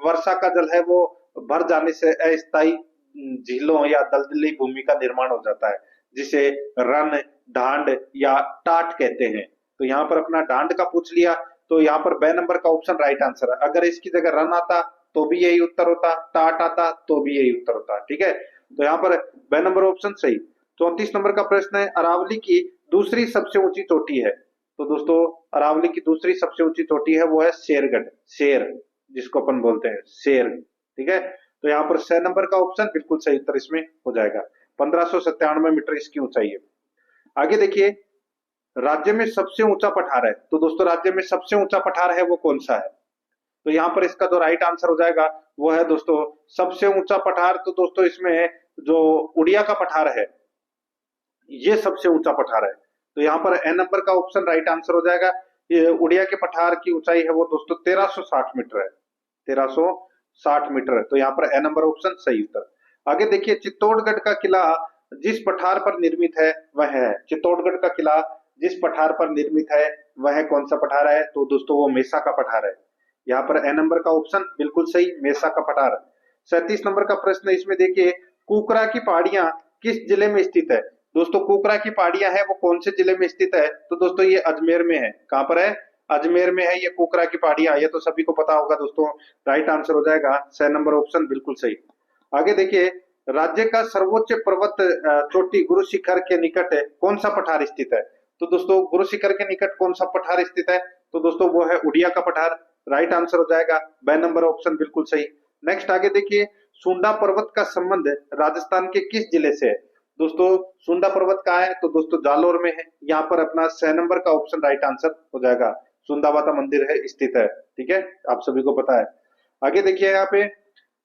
वर्षा का जल है वो भर जाने से अस्थायी झीलों या दलदली भूमि का निर्माण हो जाता है, जिसे रन, ढांड या टाट कहते हैं। तो यहाँ पर अपना ढांड का पूछ लिया, तो यहाँ पर बे नंबर का ऑप्शन राइट आंसर है। अगर इसकी जगह रन आता तो भी यही उत्तर होता, टाट आता तो भी यही उत्तर होता। ठीक है, तो यहाँ पर बे नंबर ऑप्शन सही। 34 नंबर का प्रश्न है, अरावली की दूसरी सबसे ऊंची चोटी है। तो दोस्तों अरावली की दूसरी सबसे ऊंची चोटी है वो है शेरगढ़, शेर जिसको अपन बोलते हैं शेर। ठीक है, तो यहाँ पर 6 नंबर का ऑप्शन बिल्कुल सही उत्तर इसमें हो जाएगा। 1597 मीटर इसकी ऊंचाई है। आगे देखिए, राज्य में सबसे ऊंचा पठार है। तो दोस्तों राज्य में सबसे ऊंचा पठार है वो कौन सा है? तो यहाँ पर इसका जो राइट आंसर हो जाएगा वो है दोस्तों सबसे ऊंचा पठार। तो दोस्तों इसमें जो उड़िया का पठार है ये सबसे ऊंचा पठार है। तो यहाँ पर ए नंबर का ऑप्शन राइट आंसर हो जाएगा। ये उड़िया के पठार की ऊंचाई है वो दोस्तों 1360 मीटर है। 1360 मीटर है। तो यहाँ पर ए नंबर ऑप्शन सही उत्तर। आगे देखिए, चित्तौड़गढ़ का किला जिस पठार पर निर्मित है वह है, चित्तौड़गढ़ का किला जिस पठार पर निर्मित है वह कौन सा पठार है? तो दोस्तों वो मेसा का पठार है। यहाँ पर ए नंबर का ऑप्शन बिल्कुल सही, मेसा का पठार। 37 नंबर का प्रश्न इसमें देखिए, कुकरा की पहाड़ियां किस जिले में स्थित है? दोस्तों कुकरा की पहाड़ियां है वो कौन से जिले में स्थित है? तो दोस्तों ये अजमेर में है। कहां पर है? अजमेर में है ये कुकरा की पहाड़ियां। ये तो सभी को पता होगा दोस्तों। राइट आंसर हो जाएगा 6 नंबर ऑप्शन बिल्कुल सही। आगे देखिए, राज्य का सर्वोच्च पर्वत चोटी गुरु शिखर के निकट कौन सा पठार स्थित है? तो दोस्तों गुरु शिखर के निकट कौन सा पठार स्थित है? तो दोस्तों वो है उड़िया का पठार। राइट आंसर हो जाएगा बे नंबर ऑप्शन बिल्कुल सही। नेक्स्ट आगे देखिए, सुंडा पर्वत का संबंध राजस्थान के किस जिले से है? दोस्तों सुंडा पर्वत कहाँ है? तो दोस्तों जालोर में है। यहाँ पर अपना 6 नंबर का ऑप्शन राइट आंसर हो जाएगा। सुंदा माता मंदिर है स्थित है। ठीक है, आप सभी को पता है। आगे देखिए, यहाँ पे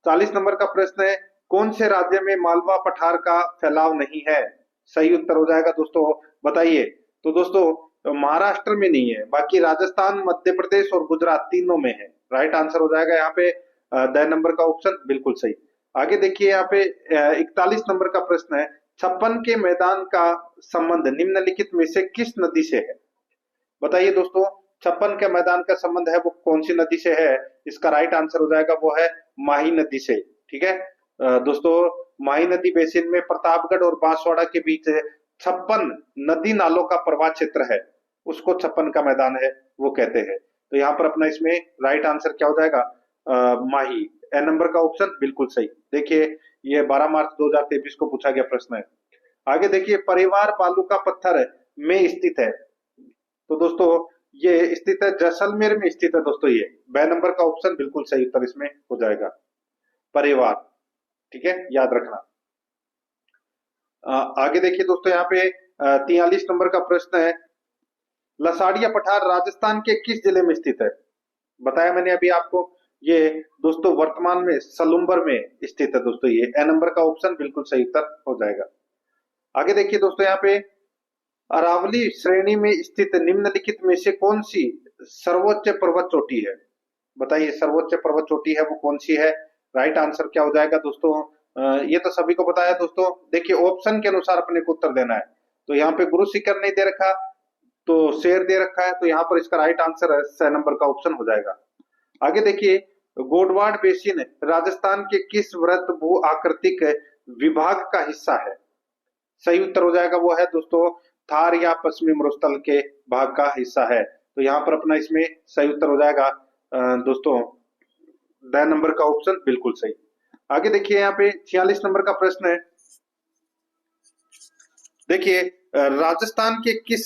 40 नंबर का प्रश्न है, कौन से राज्य में मालवा पठार का फैलाव नहीं है? सही उत्तर हो जाएगा दोस्तों, बताइए। तो दोस्तों महाराष्ट्र में नहीं है, बाकी राजस्थान, मध्य प्रदेश और गुजरात तीनों में है। राइट आंसर हो जाएगा यहाँ पे द नंबर का ऑप्शन बिल्कुल सही। आगे देखिए, यहाँ पे 41 नंबर का प्रश्न है, छप्पन के मैदान का संबंध निम्नलिखित में से किस नदी से है? बताइए दोस्तों, छप्पन के मैदान का संबंध है वो कौन सी नदी से है? इसका राइट आंसर हो जाएगा वो है माही नदी से। ठीक है, दोस्तों माही नदी बेसिन में प्रतापगढ़ और बांसवाड़ा के बीच 56 नदी नालों का प्रवाह क्षेत्र है, उसको छप्पन का मैदान है वो कहते हैं। तो यहाँ पर अपना इसमें राइट आंसर क्या हो जाएगा? माही। ए नंबर का ऑप्शन बिल्कुल सही। देखिए ये 12 मार्च 2023 को पूछा गया प्रश्न है। आगे देखिए, परिवार बालू का पत्थर में स्थित है। तो दोस्तों ये स्थित है जैसलमेर में स्थित है दोस्तों। ये बे नंबर का ऑप्शन बिल्कुल सही उत्तर इसमें हो जाएगा, परिवार। ठीक है, याद रखना। आगे देखिए दोस्तों, यहाँ पे 43 नंबर का प्रश्न है, लसाड़िया पठार राजस्थान के किस जिले में स्थित है? बताया मैंने अभी आपको, ये दोस्तों वर्तमान में सलूम्बर में स्थित है दोस्तों। ये ए नंबर का ऑप्शन बिल्कुल सही उत्तर हो जाएगा। आगे देखिए दोस्तों, यहाँ पे अरावली श्रेणी में स्थित निम्नलिखित में से कौन सी सर्वोच्च पर्वत चोटी है? बताइए सर्वोच्च पर्वत चोटी है वो कौन सी है? राइट आंसर क्या हो जाएगा दोस्तों? ये तो सभी को पता है दोस्तों। देखिए ऑप्शन के अनुसार अपने को उत्तर देना है। तो यहाँ पे गुरु शिखर नहीं दे रखा, तो शेर दे रखा है, तो यहाँ पर इसका राइट आंसर है 6 नंबर का ऑप्शन हो जाएगा। आगे देखिए, गोडवाड बेसिन राजस्थान के किस वृत्त भू आकृतिक विभाग का हिस्सा है? सही उत्तर हो जाएगा वो है दोस्तों थार या पश्चिमी मरुस्थल के भाग का हिस्सा है। तो यहाँ पर अपना इसमें सही उत्तर हो जाएगा दोस्तों 10 नंबर का ऑप्शन बिल्कुल सही। आगे देखिए यहाँ पे 46 नंबर का प्रश्न है। देखिए राजस्थान के किस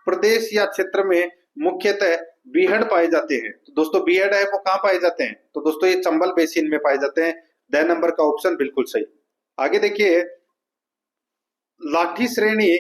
प्रदेश या क्षेत्र में मुख्यतः बीहड़ पाए जाते हैं? तो दोस्तों बीहड़ है वो कहाँ पाए जाते हैं? तो दोस्तों ये चंबल बेसिन में पाए जाते हैं। 10 नंबर का ऑप्शन बिल्कुल सही। आगे देखिए लाठी श्रेणी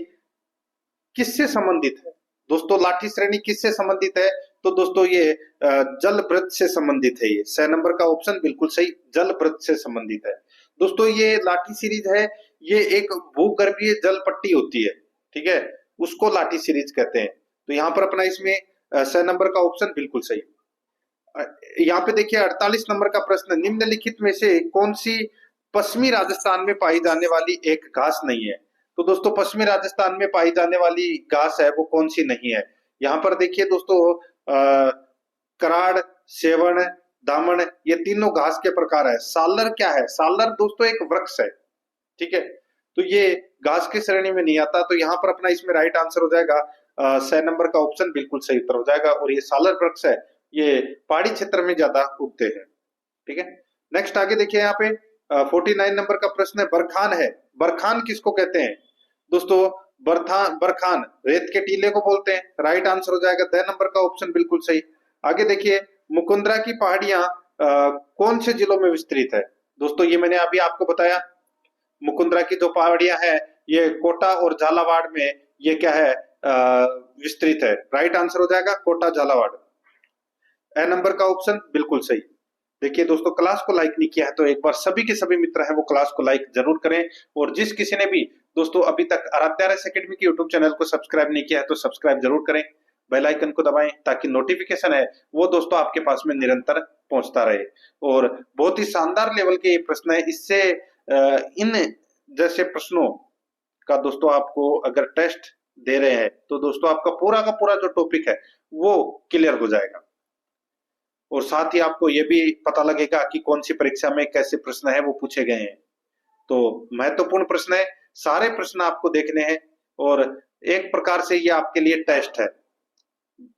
किससे संबंधित है? दोस्तों लाठी श्रेणी किससे संबंधित है? तो दोस्तों ये जल वृत्त से संबंधित है। ये 6 नंबर का ऑप्शन बिल्कुल सही, जल वृत्त से संबंधित है। दोस्तों ये लाठी सीरीज है, ये एक भूगर्भीय जल पट्टी होती है, ठीक है, उसको लाठी सीरीज कहते हैं। तो यहाँ पर अपना इसमें 6 नंबर का ऑप्शन बिल्कुल सही। यहाँ पे देखिए 48 नंबर का प्रश्न, निम्नलिखित में से कौन सी पश्चिमी राजस्थान में पाई जाने वाली एक घास नहीं है? तो दोस्तों पश्चिमी राजस्थान में पाई जाने वाली घास है वो कौन सी नहीं है? यहाँ पर देखिए दोस्तों कराड़, सेवण, दामन, ये तीनों घास के प्रकार है। सालर क्या है? सालर दोस्तों एक वृक्ष है, ठीक है, तो ये घास की श्रेणी में नहीं आता। तो यहाँ पर अपना इसमें राइट आंसर हो जाएगा 6 नंबर का ऑप्शन बिल्कुल सही उत्तर हो जाएगा। और ये सालर वृक्ष है, ये पहाड़ी क्षेत्र में ज्यादा उगते हैं, ठीक है। नेक्स्ट आगे देखिए यहाँ पे 49 नंबर का प्रश्न है, बरखान है, बरखान किसको कहते हैं? दोस्तों बरखान रेत के टीले को बोलते हैं। राइट आंसर हो जाएगा 10 नंबर का ऑप्शन बिल्कुल सही। आगे देखिए मुकुंदरा की पहाड़ियां कौन से जिलों में विस्तृत है? दोस्तों ये मैंने अभी आपको बताया, मुकुंदरा की जो पहाड़ियां है ये कोटा और झालावाड़ में ये क्या है विस्तृत है। राइट आंसर हो जाएगा कोटा झालावाड़, ए नंबर का ऑप्शन बिल्कुल सही। देखिए दोस्तों क्लास को लाइक नहीं किया है तो एक बार सभी के सभी मित्र हैं वो क्लास को लाइक जरूर करें। और जिस किसी ने भी दोस्तों अभी तक आराध्या रेस एकेडमी के यूट्यूब चैनल को सब्सक्राइब नहीं किया है तो सब्सक्राइब जरूर करें, बेल आइकन को दबाएं ताकि नोटिफिकेशन है वो दोस्तों आपके पास में निरंतर पहुंचता रहे। और बहुत ही शानदार लेवल के ये प्रश्न है, इससे इन जैसे प्रश्नों का दोस्तों आपको अगर टेस्ट दे रहे हैं तो दोस्तों आपका पूरा का पूरा जो टॉपिक है वो क्लियर हो जाएगा। और साथ ही आपको ये भी पता लगेगा कि कौन सी परीक्षा में कैसे प्रश्न है वो पूछे गए हैं। तो महत्वपूर्ण प्रश्न है, सारे प्रश्न आपको देखने हैं और एक प्रकार से ये आपके लिए टेस्ट है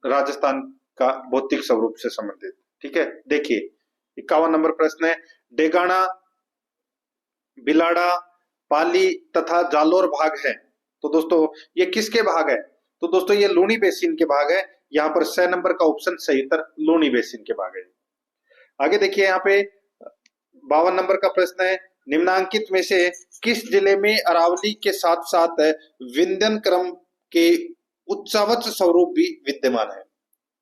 राजस्थान का भौतिक स्वरूप से संबंधित, ठीक है। देखिए 51 नंबर प्रश्न है, डेगाना, बिलाड़ा, पाली तथा जालोर भाग है, तो दोस्तों ये किसके भाग है? तो दोस्तों ये लूनी बेसिन के भाग है। यहाँ पर 6 नंबर का ऑप्शन सही उत्तर लूनी बेसिन के भाग है। आगे देखिए यहाँ पे 52 नंबर का प्रश्न है, निम्नांकित में से किस जिले में अरावली के साथ साथ विंध्यन क्रम के उच्चावच स्वरूप भी विद्यमान है?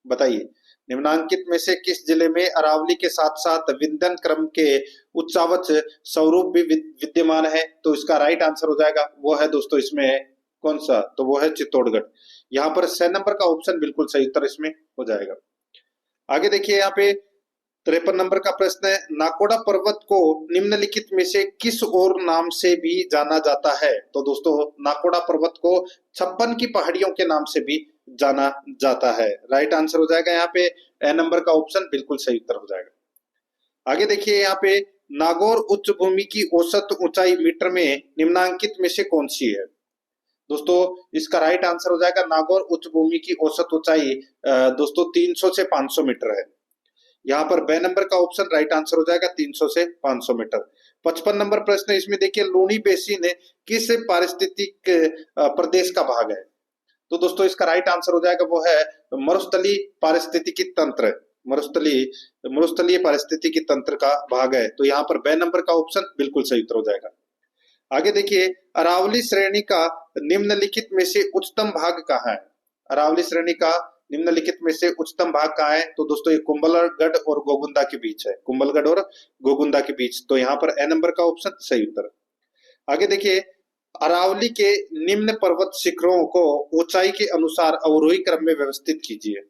बताइए निम्नांकित में से किस जिले में अरावली के साथ साथ विंध्यन क्रम के उच्चावच स्वरूप भी विद्यमान है? तो इसका राइट आंसर हो जाएगा वो है दोस्तों इसमें कौन सा? तो वो है चित्तौड़गढ़। यहाँ पर 6 नंबर का ऑप्शन बिल्कुल सही उत्तर इसमें हो जाएगा। आगे देखिए यहाँ पे 53 नंबर का प्रश्न है, नाकोड़ा पर्वत को निम्नलिखित में से किस और नाम से भी जाना जाता है? तो दोस्तों नाकोड़ा पर्वत को 56 की पहाड़ियों के नाम से भी जाना जाता है। राइट आंसर हो जाएगा यहाँ पे ए नंबर का ऑप्शन बिल्कुल सही उत्तर हो जाएगा। आगे देखिए यहाँ पे नागौर उच्च भूमि की औसत ऊंचाई मीटर में निम्नांकित में से कौन सी है? दोस्तों इसका राइट आंसर हो जाएगा नागौर उच्च भूमि की औसत ऊंचाई दोस्तों 300 से 500 मीटर है। यहाँ पर बे नंबर का ऑप्शन राइट आंसर हो जाएगा 300 से 500 मीटर। 55 नंबर प्रश्न इसमें देखिए लूनी बेसिन किस पारिस्थितिक प्रदेश का भाग है? तो दोस्तों इसका राइट आंसर हो जाएगा वो है मरुस्थलीय पारिस्थितिकी तंत्र, मरुस्थलीय पारिस्थितिकी तंत्र का भाग है। तो यहाँ पर बे नंबर का ऑप्शन बिल्कुल सही उत्तर हो जाएगा। आगे देखिए अरावली श्रेणी का निम्नलिखित में से उच्चतम भाग कहाँ है? अरावली श्रेणी का निम्नलिखित में से उच्चतम भाग कहाँ है? तो दोस्तों ये कुंभलगढ़ और गोगुंदा के बीच है, कुंभलगढ़ और गोगुंदा के बीच। तो यहाँ पर ए नंबर का ऑप्शन सही उत्तर। आगे देखिए अरावली के निम्न पर्वत शिखरों को ऊंचाई के अनुसार अवरोही क्रम में व्यवस्थित कीजिए।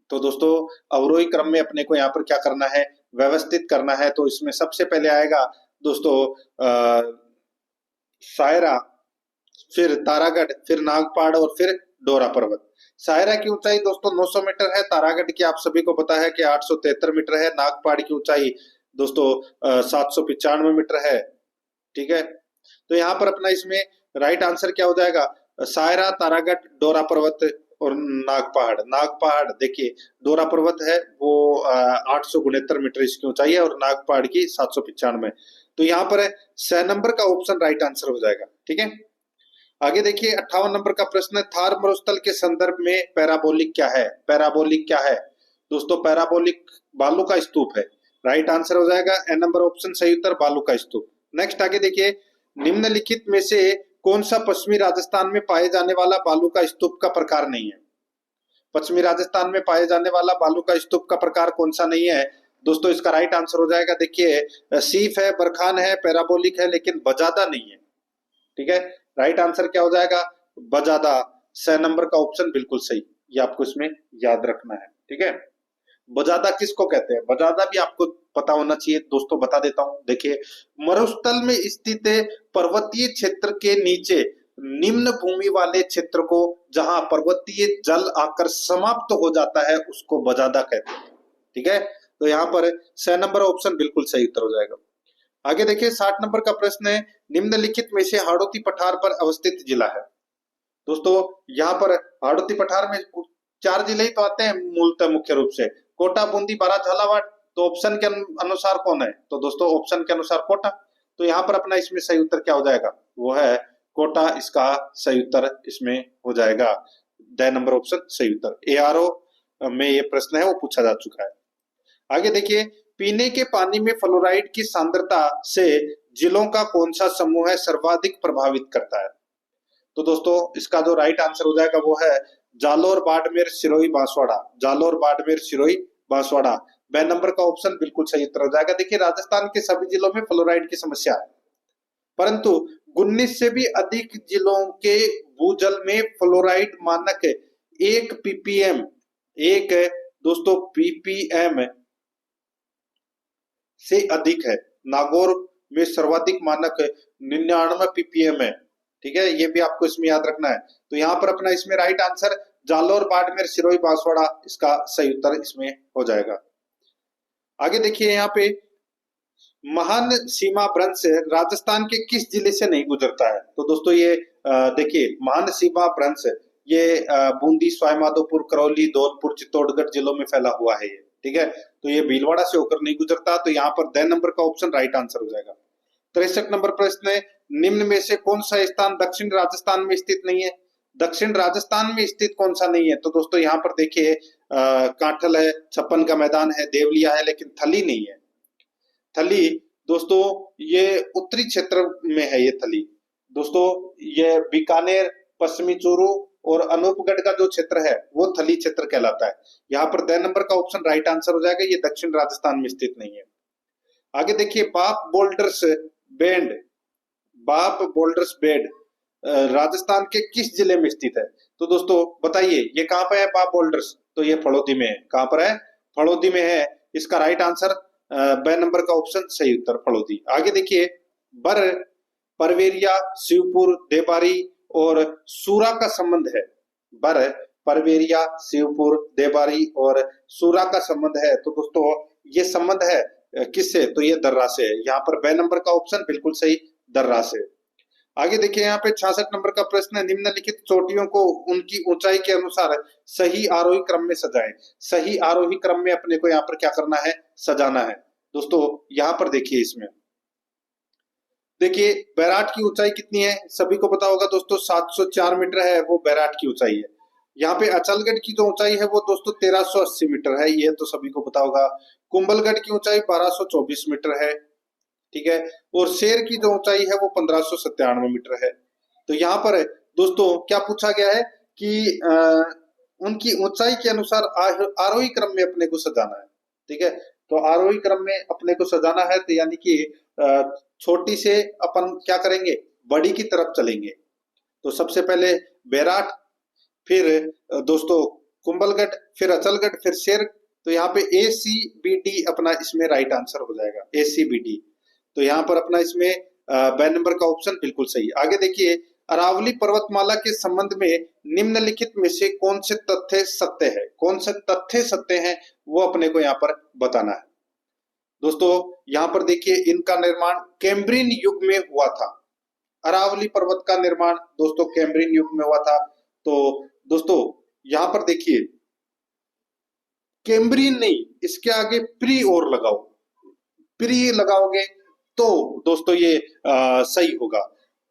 तो दोस्तों अवरोही क्रम में अपने को यहाँ पर क्या करना है, व्यवस्थित करना है। तो इसमें सबसे पहले आएगा दोस्तों सायरा, फिर तारागढ़, फिर नागपाड़ और फिर डोरा पर्वत। सायरा की ऊंचाई दोस्तों 900 मीटर है, तारागढ़ की आप सभी को पता है कि 873 मीटर है, नागपाड़ की ऊंचाई दोस्तों 795 मीटर है। ठीक है, तो यहाँ पर अपना इसमें राइट आंसर क्या हो जाएगा, सायरा, तारागढ़, डोरा पर्वत और नागपहाड़। नागपहाड़ देखिए, डोरा पर्वत है वो 869 मीटर इसकी ऊंचाई है और नागपहाड़ की 795। तो यहाँ पर 6 नंबर का ऑप्शन राइट आंसर हो जाएगा। ठीक है, आगे देखिए 58 नंबर का प्रश्न है, थार मरुस्थल के संदर्भ में पैराबोलिक क्या है। पैराबोलिक क्या है दोस्तों, पैराबोलिक बालू का स्तूप है। राइट आंसर हो जाएगा ए नंबर ऑप्शन, सही उत्तर बालू का स्तूप। नेक्स्ट आगे देखिए, निम्नलिखित में से कौन सा पश्चिमी राजस्थान में पाए जाने वाला बालू का स्तूप का प्रकार नहीं है। पश्चिमी राजस्थान में पाए जाने वाला बालू का स्तूप का प्रकार कौन सा नहीं है दोस्तों, इसका राइट आंसर हो जाएगा देखिए सीफ है, बरखान है, पैराबोलिक है, लेकिन बजादा नहीं है। ठीक है, राइट आंसर क्या हो जाएगा, बजादा। 6 नंबर का ऑप्शन बिल्कुल सही, ये आपको इसमें याद रखना है। ठीक है, बजादा किसको कहते हैं, बजादा भी आपको पता होना चाहिए दोस्तों, बता देता हूं। देखिए, मरुस्थल में स्थित पर्वतीय क्षेत्र के नीचे निम्न भूमि वाले क्षेत्र को जहां पर्वतीय जल आकर समाप्त हो जाता है उसको बजादा कहते हैं। ठीक है, तो यहाँ पर 6 नंबर ऑप्शन बिल्कुल सही उत्तर हो जाएगा। आगे देखिए 60 नंबर का प्रश्न है, निम्नलिखित में से हाड़ौती पठार पर अवस्थित जिला है। दोस्तों यहाँ पर हाड़ौती पठार में 4 जिले ही तो आते हैं मूलतः मुख्य रूप से, कोटा, बूंदी, बारां, झालावाड़। तो ऑप्शन के अनुसार कौन है, तो दोस्तों ऑप्शन के अनुसार कोटा। तो यहाँ पर अपना इसमें सही उत्तर क्या हो जाएगा, वो है कोटा, इसका सही उत्तर इसमें हो जाएगा। द नंबर ऑप्शन सही उत्तर। ARO में ये प्रश्न है वो पूछा जा चुका है। आगे देखिए, पीने के पानी में फ्लोराइड की सांद्रता से जिलों का कौन सा समूह है सर्वाधिक प्रभावित करता है। तो दोस्तों इसका जो राइट आंसर हो जाएगा वो है जालोर, बाड़मेर, सिरोही, बांसवाड़ा। जालोर, बाड़मेर, सिरोही, बांसवाड़ा। ब नंबर का ऑप्शन बिल्कुल सही उत्तर हो जाएगा। देखिए, राजस्थान के सभी जिलों में फ्लोराइड की समस्या है, परंतु 19 से भी अधिक जिलों के भूजल में फ्लोराइड मानक 1 ppm, एक दोस्तों ppm से अधिक है। नागौर में सर्वाधिक मानक 99 ppm है। ठीक है, ये भी आपको इसमें याद रखना है। तो यहाँ पर अपना इसमें राइट आंसर जालोर, बाड़मेर, सिरोही, बांसवाड़ा, इसका सही उत्तर इसमें हो जाएगा। आगे देखिए, यहाँ पे महान सीमा भ्रंश राजस्थान के किस जिले से नहीं गुजरता है। तो दोस्तों ये देखिए, महान सीमा भ्रंश ये बूंदी, सवाईमाधोपुर, करौली, धौलपुर, चित्तौड़गढ़ जिलों में फैला हुआ है ये। ठीक है, तो ये भीलवाड़ा से होकर नहीं गुजरता। तो यहाँ पर द नंबर का ऑप्शन राइट आंसर हो जाएगा। 63 नंबर प्रश्न है, निम्न में से कौन सा स्थान दक्षिण राजस्थान में स्थित नहीं है। दक्षिण राजस्थान में स्थित कौन सा नहीं है, तो दोस्तों यहाँ पर देखिए कांठल है, छप्पन का मैदान है, देवलिया है, लेकिन थली नहीं है। थली दोस्तों ये उत्तरी क्षेत्र में है। ये थली दोस्तों ये बीकानेर, पश्चिमी चूरू और अनूपगढ़ का जो क्षेत्र है वो थली क्षेत्र कहलाता है। यहाँ पर द नंबर का ऑप्शन राइट आंसर हो जाएगा, ये दक्षिण राजस्थान में स्थित नहीं है। आगे देखिए, बाप बोल्डर्स बैंड, बाप बोल्डर्स बैंड राजस्थान के किस जिले में स्थित है। तो दोस्तों बताइए ये कहाँ पे है बाप बोल्डर्स, तो ये फड़ौदी में है। कहाँ पर है, फड़ौदी में है। इसका राइट आंसर ब नंबर का ऑप्शन सही उत्तर फड़ौदी। आगे देखिए, बर, परवेरिया, शिवपुर, देबारी और सूरा का संबंध है। बर, परवेरिया, शिवपुर, देबारी और सूरा का संबंध है। तो दोस्तों ये संबंध है किससे, तो ये दर्रा से है। यहाँ पर ब नंबर का ऑप्शन बिल्कुल सही, दर्रा से। आगे देखिए, यहाँ पे 66 नंबर का प्रश्न है, निम्नलिखित चोटियों को उनकी ऊंचाई के अनुसार सही आरोही क्रम में सजाएं। सही आरोही क्रम में अपने को यहाँ पर क्या करना है, सजाना है। दोस्तों यहाँ पर देखिए, इसमें देखिए बैराट की ऊंचाई कितनी है, सभी को पता होगा दोस्तों 704 मीटर है, वो बैराट की ऊंचाई है। यहाँ पे अचलगढ़ की जो ऊंचाई है वो दोस्तों 1380 मीटर है, ये तो सभी को पता होगा। कुंभलगढ़ की ऊंचाई 1224 मीटर है। ठीक है, और शेर की जो ऊंचाई है वो 1597 मीटर है। तो यहाँ पर दोस्तों क्या पूछा गया है कि उनकी ऊंचाई के अनुसार आरोही क्रम में अपने को सजाना है। ठीक है, तो आरोही क्रम में अपने को सजाना है, तो यानी कि छोटी से अपन क्या करेंगे, बड़ी की तरफ चलेंगे। तो सबसे पहले बैराट, फिर दोस्तों कुंभलगढ़, फिर अचलगढ़, फिर शेर। तो यहाँ पे ACBD अपना इसमें राइट आंसर हो जाएगा, ACBD। तो यहाँ पर अपना इसमें ब नंबर का ऑप्शन बिल्कुल सही। आगे देखिए, अरावली पर्वतमाला के संबंध में निम्नलिखित में से कौन से तथ्य सत्य है, कौन से तथ्य सत्य हैं वो अपने को यहाँ पर बताना है। दोस्तों यहाँ पर देखिए, इनका निर्माण कैम्ब्रियन युग में हुआ था। अरावली पर्वत का निर्माण दोस्तों कैम्ब्रियन युग में हुआ था। तो दोस्तों यहाँ पर देखिए, कैम्ब्रियन नहीं, इसके आगे प्री और लगाओ, प्री लगाओगे तो दोस्तों ये सही होगा।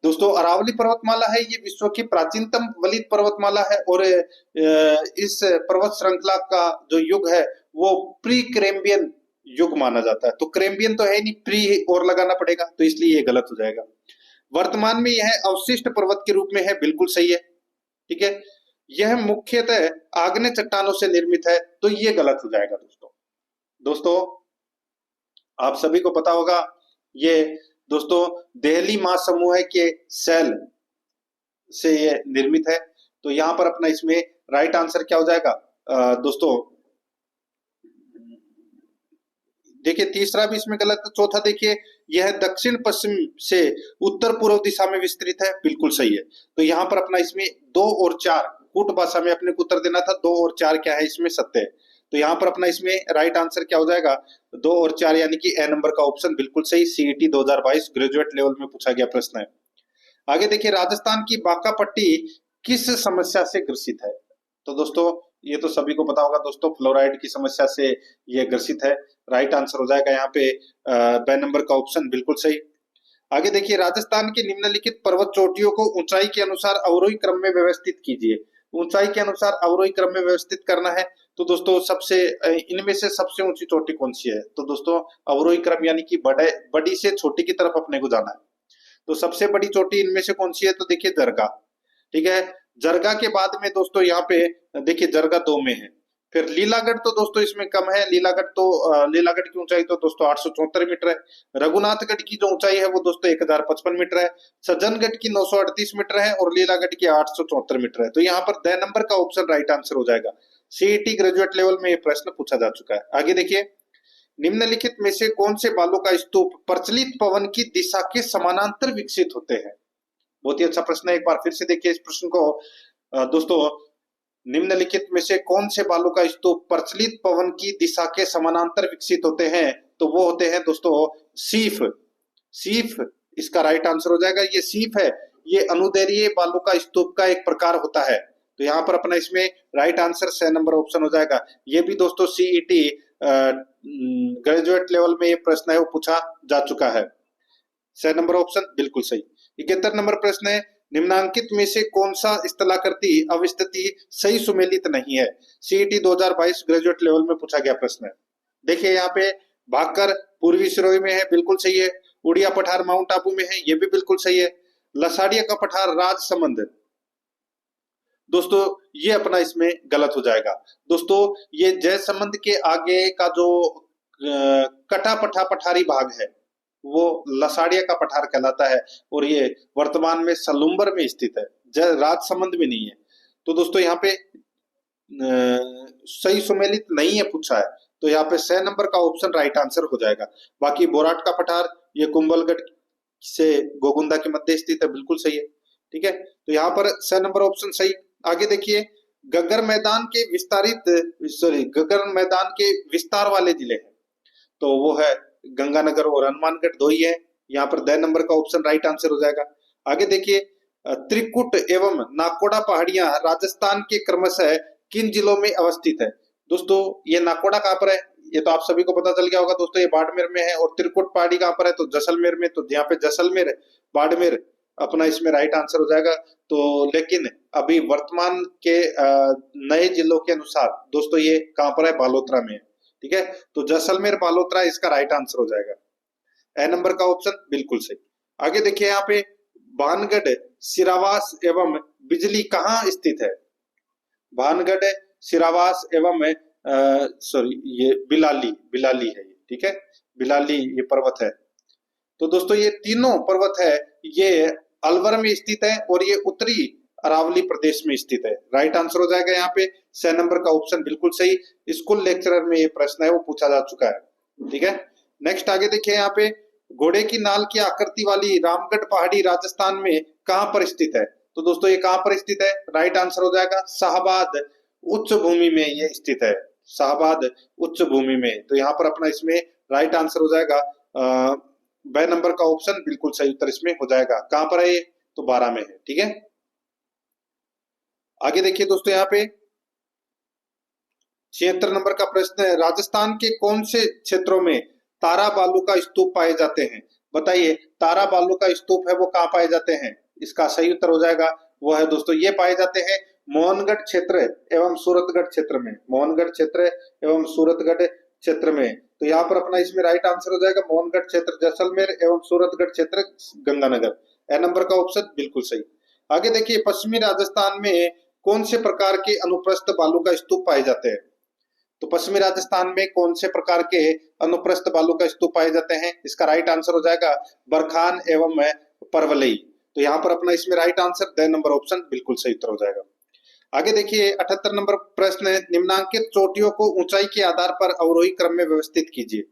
दोस्तों अरावली पर्वतमाला है, ये विश्व की प्राचीनतम वलित पर्वतमाला है और इस पर्वत श्रृंखला का जो युग है वो प्री कैम्ब्रियन युग माना जाता है। तो कैम्ब्रियन तो है नहीं, प्री और लगाना पड़ेगा, तो इसलिए ये गलत हो जाएगा। वर्तमान में यह अवशिष्ट पर्वत के रूप में है, बिल्कुल सही है। ठीक है, यह मुख्यतः आग्नेय चट्टानों से निर्मित है, तो ये गलत हो जाएगा। दोस्तों आप सभी को पता होगा, ये दोस्तों देहली महासमूह के सेल से ये निर्मित है। तो यहाँ पर अपना इसमें राइट आंसर क्या हो जाएगा दोस्तों? देखिए तीसरा भी इसमें गलत है। चौथा देखिए, यह दक्षिण पश्चिम से उत्तर पूर्व दिशा में विस्तृत है, बिल्कुल सही है। तो यहाँ पर अपना इसमें 2 और 4 कूट भाषा में अपने को उत्तर देना था, 2 और 4 क्या है इसमें सत्य है। तो यहाँ पर अपना इसमें राइट आंसर क्या हो जाएगा? 2 और 4 यानी कि ए नंबर का ऑप्शन बिल्कुल सही। CET 2022 ग्रेजुएट लेवल में पूछा गया प्रश्न है। आगे देखिए, राजस्थान की बांका पट्टी किस समस्या से ग्रसित है? तो दोस्तों ये तो सभी को पता होगा दोस्तों, फ्लोराइड की समस्या से ये ग्रसित है। राइट आंसर हो जाएगा यहाँ पे ब नंबर का ऑप्शन बिल्कुल सही। आगे देखिए, राजस्थान की निम्नलिखित पर्वत चोटियों को ऊंचाई के अनुसार अवरोही क्रम में व्यवस्थित कीजिए। ऊंचाई के अनुसार अवरोही क्रम में व्यवस्थित करना है। तो दोस्तों सबसे इनमें से सबसे ऊंची चोटी कौन सी है? तो दोस्तों अवरोही क्रम यानी कि बड़ी से छोटी की तरफ अपने को जाना है। तो सबसे बड़ी चोटी इनमें से कौन सी है? तो देखिए जरगा। ठीक है, जरगा के बाद में दोस्तों यहाँ पे देखिए जरगा 2 में है। फिर लीलागढ़ तो दोस्तों इसमें कम है, लीलागढ़ की ऊंचाई तो दोस्तों 874 मीटर है। रघुनाथगढ़ की जो ऊंचाई है वो दोस्तों 1055 मीटर है। सज्जनगढ़ की 938 मीटर है और लीलागढ़ की 874 मीटर है। तो यहाँ पर द नंबर का ऑप्शन राइट आंसर हो जाएगा। CET ग्रेजुएट लेवल में ये प्रश्न पूछा जा चुका है। आगे देखिए, निम्नलिखित में से कौन से बालू का स्तूप प्रचलित पवन की दिशा के समानांतर विकसित होते हैं? बहुत ही अच्छा प्रश्न है, एक बार फिर से देखिए इस प्रश्न को दोस्तों। निम्नलिखित में से कौन से बालू का स्तूप प्रचलित पवन की दिशा के समानांतर विकसित होते हैं? तो वो होते हैं दोस्तों सीफ। सीफ इसका राइट आंसर हो जाएगा। ये सीफ है, ये अनुदैर्घ्य बालू का स्तूप का एक प्रकार होता है। तो यहाँ पर अपना इसमें राइट आंसर 6 नंबर ऑप्शन हो जाएगा। ये भी दोस्तों CET ग्रेजुएट लेवल में ये प्रश्न है वो पूछा जा चुका है। 6 नंबर ऑप्शन बिल्कुल सही। 71 नंबर प्रश्न है, निम्नांकित में से कौन सा स्थलाकृति अवस्थिति सही सुमेलित नहीं है? CET 2022 ग्रेजुएट लेवल में पूछा गया प्रश्न है। देखिए यहाँ पे भाकर पूर्वी सिरोही में है, बिल्कुल सही है। उड़िया पठार माउंट आबू में है, ये भी बिल्कुल सही है। लसाड़िया का पठार राजसमंद दोस्तों ये अपना इसमें गलत हो जाएगा। दोस्तों ये जयसमंद के आगे का जो कटा पठा पठारी भाग है वो लसाड़िया का पठार कहलाता है और ये वर्तमान में सलुम्बर में स्थित है, राजसमंद में नहीं है। तो दोस्तों यहाँ पे सही सुमेलित नहीं है पूछा है, तो यहाँ पे 6 नंबर का ऑप्शन राइट आंसर हो जाएगा। बाकी बोराट का पठार ये कुंभलगढ़ से गोगुंदा के मध्य स्थित है, बिल्कुल सही है। ठीक है, तो यहाँ पर 6 नंबर ऑप्शन सही। आगे देखिए, गगर मैदान के विस्तार वाले जिले हैं, तो वो है गंगानगर और हनुमानगढ़, 2 ही है। यहाँ पर द नंबर का ऑप्शन राइट आंसर हो जाएगा। आगे देखिए, त्रिकुट एवं नाकोड़ा पहाड़ियां राजस्थान के क्रमशः किन जिलों में अवस्थित है? दोस्तों ये नाकोड़ा कहाँ पर है? ये तो आप सभी को पता चल गया होगा दोस्तों, ये बाड़मेर में है। और त्रिकुट पहाड़ी कहाँ पर है? तो जैसलमेर में। तो यहाँ पे जैसलमेर बाड़मेर अपना इसमें राइट आंसर हो जाएगा। तो लेकिन अभी वर्तमान के नए जिलों के अनुसार दोस्तों ये कहाँ पर है? बालोतरा में है। ठीक है, तो जैसलमेर बालोतरा इसका राइट आंसर हो जाएगा। ए नंबर का ऑप्शन बिल्कुल सही। आगे देखिए, यहाँ पे भानगढ़ सिरावास एवं बिजली कहाँ स्थित है? भानगढ़ सिरावास एवं ये बिलाली है। ठीक है, बिलाली ये पर्वत है। तो दोस्तों ये तीनों पर्वत है, ये अलवर में स्थित है और ये उत्तरी अरावली प्रदेश में स्थित है। राइट आंसर हो जाएगा यहाँ पे 6 नंबर का ऑप्शन बिल्कुल सही। स्कूल लेक्चरर में ये प्रश्न है वो पूछा जा चुका है। ठीक है, नेक्स्ट आगे देखिए यहाँ पे, घोड़े की नाल की आकृति वाली रामगढ़ पहाड़ी राजस्थान में कहां पर स्थित है? तो दोस्तों ये कहां पर स्थित है? राइट आंसर हो जाएगा शाहबाद उच्च भूमि में ये स्थित है, शाहबाद उच्च भूमि में। तो यहाँ पर अपना इसमें राइट आंसर हो जाएगा ब नंबर का ऑप्शन बिल्कुल सही उत्तर इसमें हो जाएगा। कहां पर है ये? तो 12 में है। ठीक है, आगे देखिए दोस्तों यहाँ पे 76 नंबर का प्रश्न है, राजस्थान के कौन से क्षेत्रों में तारा बालू का स्तूप पाए जाते हैं? बताइए, तारा बालू का स्तूप है वो कहाँ पाए जाते हैं? इसका सही उत्तर हो जाएगा वो है दोस्तों, ये पाए जाते हैं मोहनगढ़ क्षेत्र एवं सूरतगढ़ क्षेत्र में, मोहनगढ़ क्षेत्र एवं सूरतगढ़ क्षेत्र में। तो यहाँ पर अपना इसमें राइट आंसर हो जाएगा मोहनगढ़ क्षेत्र जैसलमेर एवं सूरतगढ़ क्षेत्र गंगानगर। ए नंबर का ऑप्शन बिल्कुल सही। आगे देखिए, पश्चिमी राजस्थान में कौन से प्रकार के अनुप्रस्थ बालू का स्तूप पाए जाते हैं? तो पश्चिमी राजस्थान में कौन से प्रकार के अनुप्रस्थ बालू का स्तूप पाए जाते हैं? इसका राइट आंसर हो जाएगा बरखान एवं परवलई। तो यहाँ पर अपना इसमें right answer the number option बिल्कुल सही उत्तर हो जाएगा। आगे देखिए 78 नंबर प्रश्न है, निम्नांकित चोटियों को ऊंचाई के आधार पर अवरोही क्रम में व्यवस्थित कीजिए।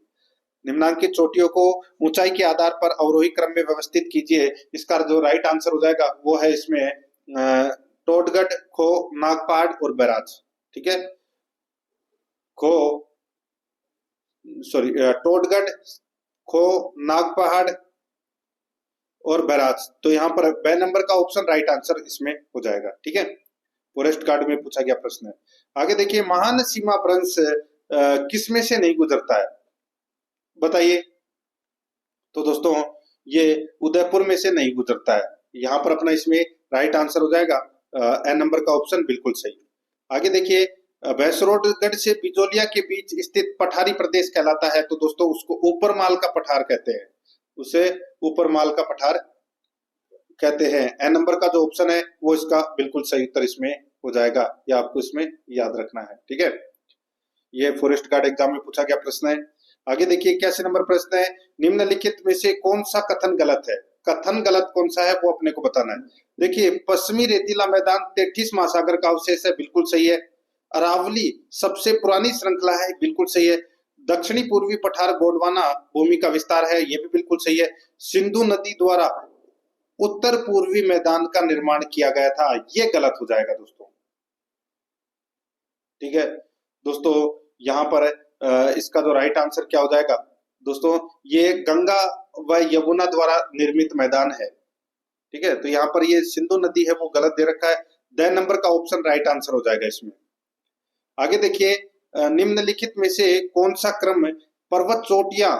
निम्नांकित चोटियों को ऊंचाई के आधार पर अवरोही क्रम में व्यवस्थित कीजिए। इसका जो राइट आंसर हो जाएगा वो है इसमें टोडगढ़, खो, नागपाड़ और बैराज। ठीक है, खो सॉरी टोडगढ़, खो, नागपहाड़ और बैराज। तो यहाँ पर ब नंबर का ऑप्शन राइट आंसर इसमें हो जाएगा। ठीक है, फॉरेस्ट गार्ड में पूछा गया प्रश्न है। आगे देखिए, महान सीमा भ्रंश किस में से नहीं गुजरता है? बताइए। तो दोस्तों ये उदयपुर में से नहीं गुजरता है। यहाँ पर अपना इसमें राइट आंसर हो जाएगा ए नंबर का ऑप्शन बिल्कुल सही। आगे देखिए, भैंसरोडगढ़ से बिजोलिया के बीच स्थित पठारी प्रदेश कहलाता है। तो दोस्तों उसको ऊपर माल का पठार कहते हैं, उसे ऊपर माल का पठार कहते हैं। ए नंबर का जो ऑप्शन है वो इसका बिल्कुल सही उत्तर इसमें हो जाएगा, ये आपको इसमें याद रखना है। ठीक है, ये फॉरेस्ट गार्ड एग्जाम में पूछा गया प्रश्न है। आगे देखिए 81 नंबर प्रश्न है, निम्नलिखित में से कौन सा कथन गलत है? कथन गलत कौन सा है वो अपने को बताना है। देखिए, पश्चिमी रेतीला मैदान 33 महासागर का अवशेष है, बिल्कुल सही है। अरावली सबसे पुरानी श्रृंखला है, बिल्कुल सही है। दक्षिणी पूर्वी पठार गोंडवाना भूमि का विस्तार है, ये भी बिल्कुल सही है। सिंधु नदी द्वारा उत्तर पूर्वी मैदान का निर्माण किया गया था, ये गलत हो जाएगा दोस्तों। ठीक है दोस्तों, यहाँ पर इसका जो राइट आंसर क्या हो जाएगा दोस्तों, ये गंगा व यमुना द्वारा निर्मित मैदान है। ठीक है, तो यहाँ पर ये सिंधु नदी है वो गलत दे रखा है। द नंबर का ऑप्शन राइट आंसर हो जाएगा इसमें। आगे देखिए, निम्नलिखित में से कौन सा क्रम पर्वत चोटियां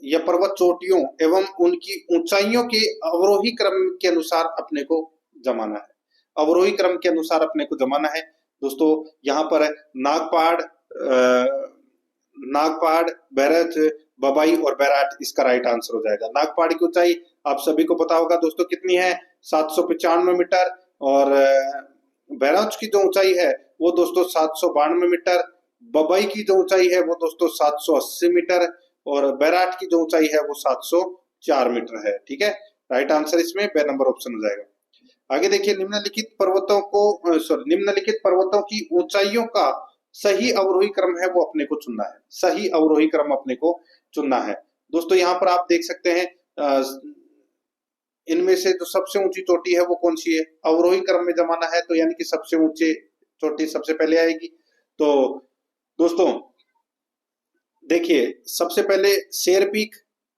या पर्वत चोटियों एवं उनकी ऊंचाइयों के अवरोही क्रम के अनुसार अपने को जमाना है? अवरोही क्रम के अनुसार अपने को जमाना है दोस्तों। यहाँ पर नागपहाड़, नागपहाड़, बैरज, बबाई और बैराट इसका राइट आंसर हो जाएगा। नागपहाड़ की ऊंचाई आप सभी को पता होगा दोस्तों कितनी है, 795 मीटर। और बैराज की जो ऊंचाई है वो दोस्तों 792 मीटर। बबई की जो ऊंचाई है वो दोस्तों 780 मीटर और बैराट की जो ऊंचाई है वो 704 मीटर है। ठीक है, राइट आंसर इसमें बे नंबर ऑप्शन हो जाएगा। आगे देखिए, निम्नलिखित पर्वतों की ऊंचाइयों का सही अवरोही क्रम है वो अपने को चुनना है। सही अवरोही क्रम अपने को चुनना है दोस्तों। यहाँ पर आप देख सकते हैं इनमें से जो सबसे ऊंची चोटी है वो कौन सी है? अवरोही क्रम में जमाना है तो यानी कि सबसे ऊंची चोटी सबसे पहले आएगी। तो दोस्तों देखिए, सबसे पहले शेर पीक,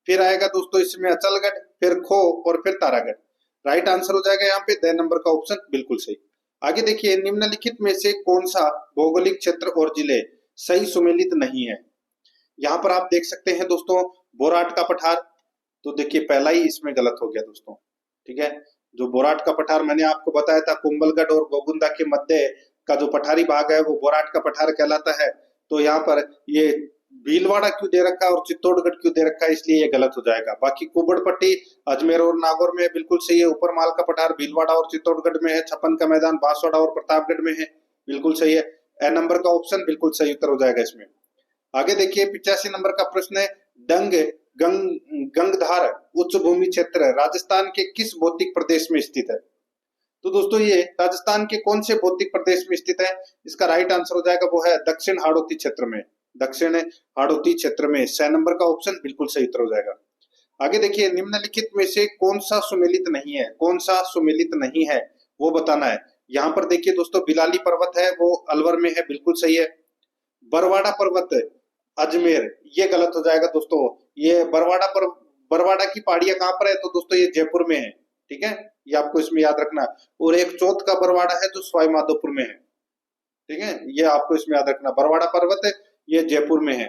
फिर आएगा दोस्तों इसमें अचलगढ़, फिर खो और फिर तारागढ़। राइट आंसर हो जाएगा यहाँ पे द नंबर का ऑप्शन बिल्कुल सही। आगे देखिए, निम्नलिखित में से कौन सा भौगोलिक क्षेत्र और जिले सही सुमेलित नहीं है? यहाँ पर आप देख सकते हैं दोस्तों बोराट का पठार। तो देखिए पहला ही इसमें गलत हो गया दोस्तों। ठीक है, जो बोराट का पठार मैंने आपको बताया था कुंभलगढ़ और गोगुंदा के मध्य का जो पठारी भाग है वो बोराट का पठार कहलाता है। तो यहाँ पर ये भीलवाड़ा क्यों दे रखा है और चित्तौड़गढ़ क्यों दे रखा है, इसलिए ये गलत हो जाएगा। बाकी कुबड़पट्टी अजमेर और नागौर में बिल्कुल सही है। ऊपर माल का पठार भीलवाड़ा और चित्तौड़गढ़ में है। छप्पन का मैदान बांसवाड़ा और प्रतापगढ़ में है, बिल्कुल सही है। ए नंबर का ऑप्शन बिल्कुल सही उत्तर हो जाएगा इसमें। आगे देखिए 85 नंबर का प्रश्न है, गंगधार उच्च भूमि क्षेत्र राजस्थान के किस भौतिक प्रदेश में स्थित है? तो दोस्तों ये राजस्थान के कौन से भौतिक प्रदेश में स्थित है? इसका राइट आंसर हो जाएगा वो है दक्षिण हाड़ौती क्षेत्र में। दक्षिण हाड़ौती क्षेत्र में 6 नंबर का ऑप्शन बिल्कुल सही उत्तर हो जाएगा। आगे देखिए, निम्नलिखित में से कौन सा सुमेलित नहीं है? कौन सा सुमेलित नहीं है वो बताना है। यहाँ पर देखिए दोस्तों, बिलाली पर्वत है वो अलवर में है, बिल्कुल सही है। बरवाड़ा पर्वत अजमेर, ये गलत हो जाएगा दोस्तों। ये बरवाड़ा की पहाड़ियां कहाँ पर है? तो दोस्तों ये जयपुर में है, ठीक है, ये आपको इसमें याद रखना। और एक चौथ का बरवाड़ा है जो सवाई माधोपुर में है, ठीक है, ये आपको इसमें याद रखना। बरवाड़ा पर्वत है ये जयपुर में है,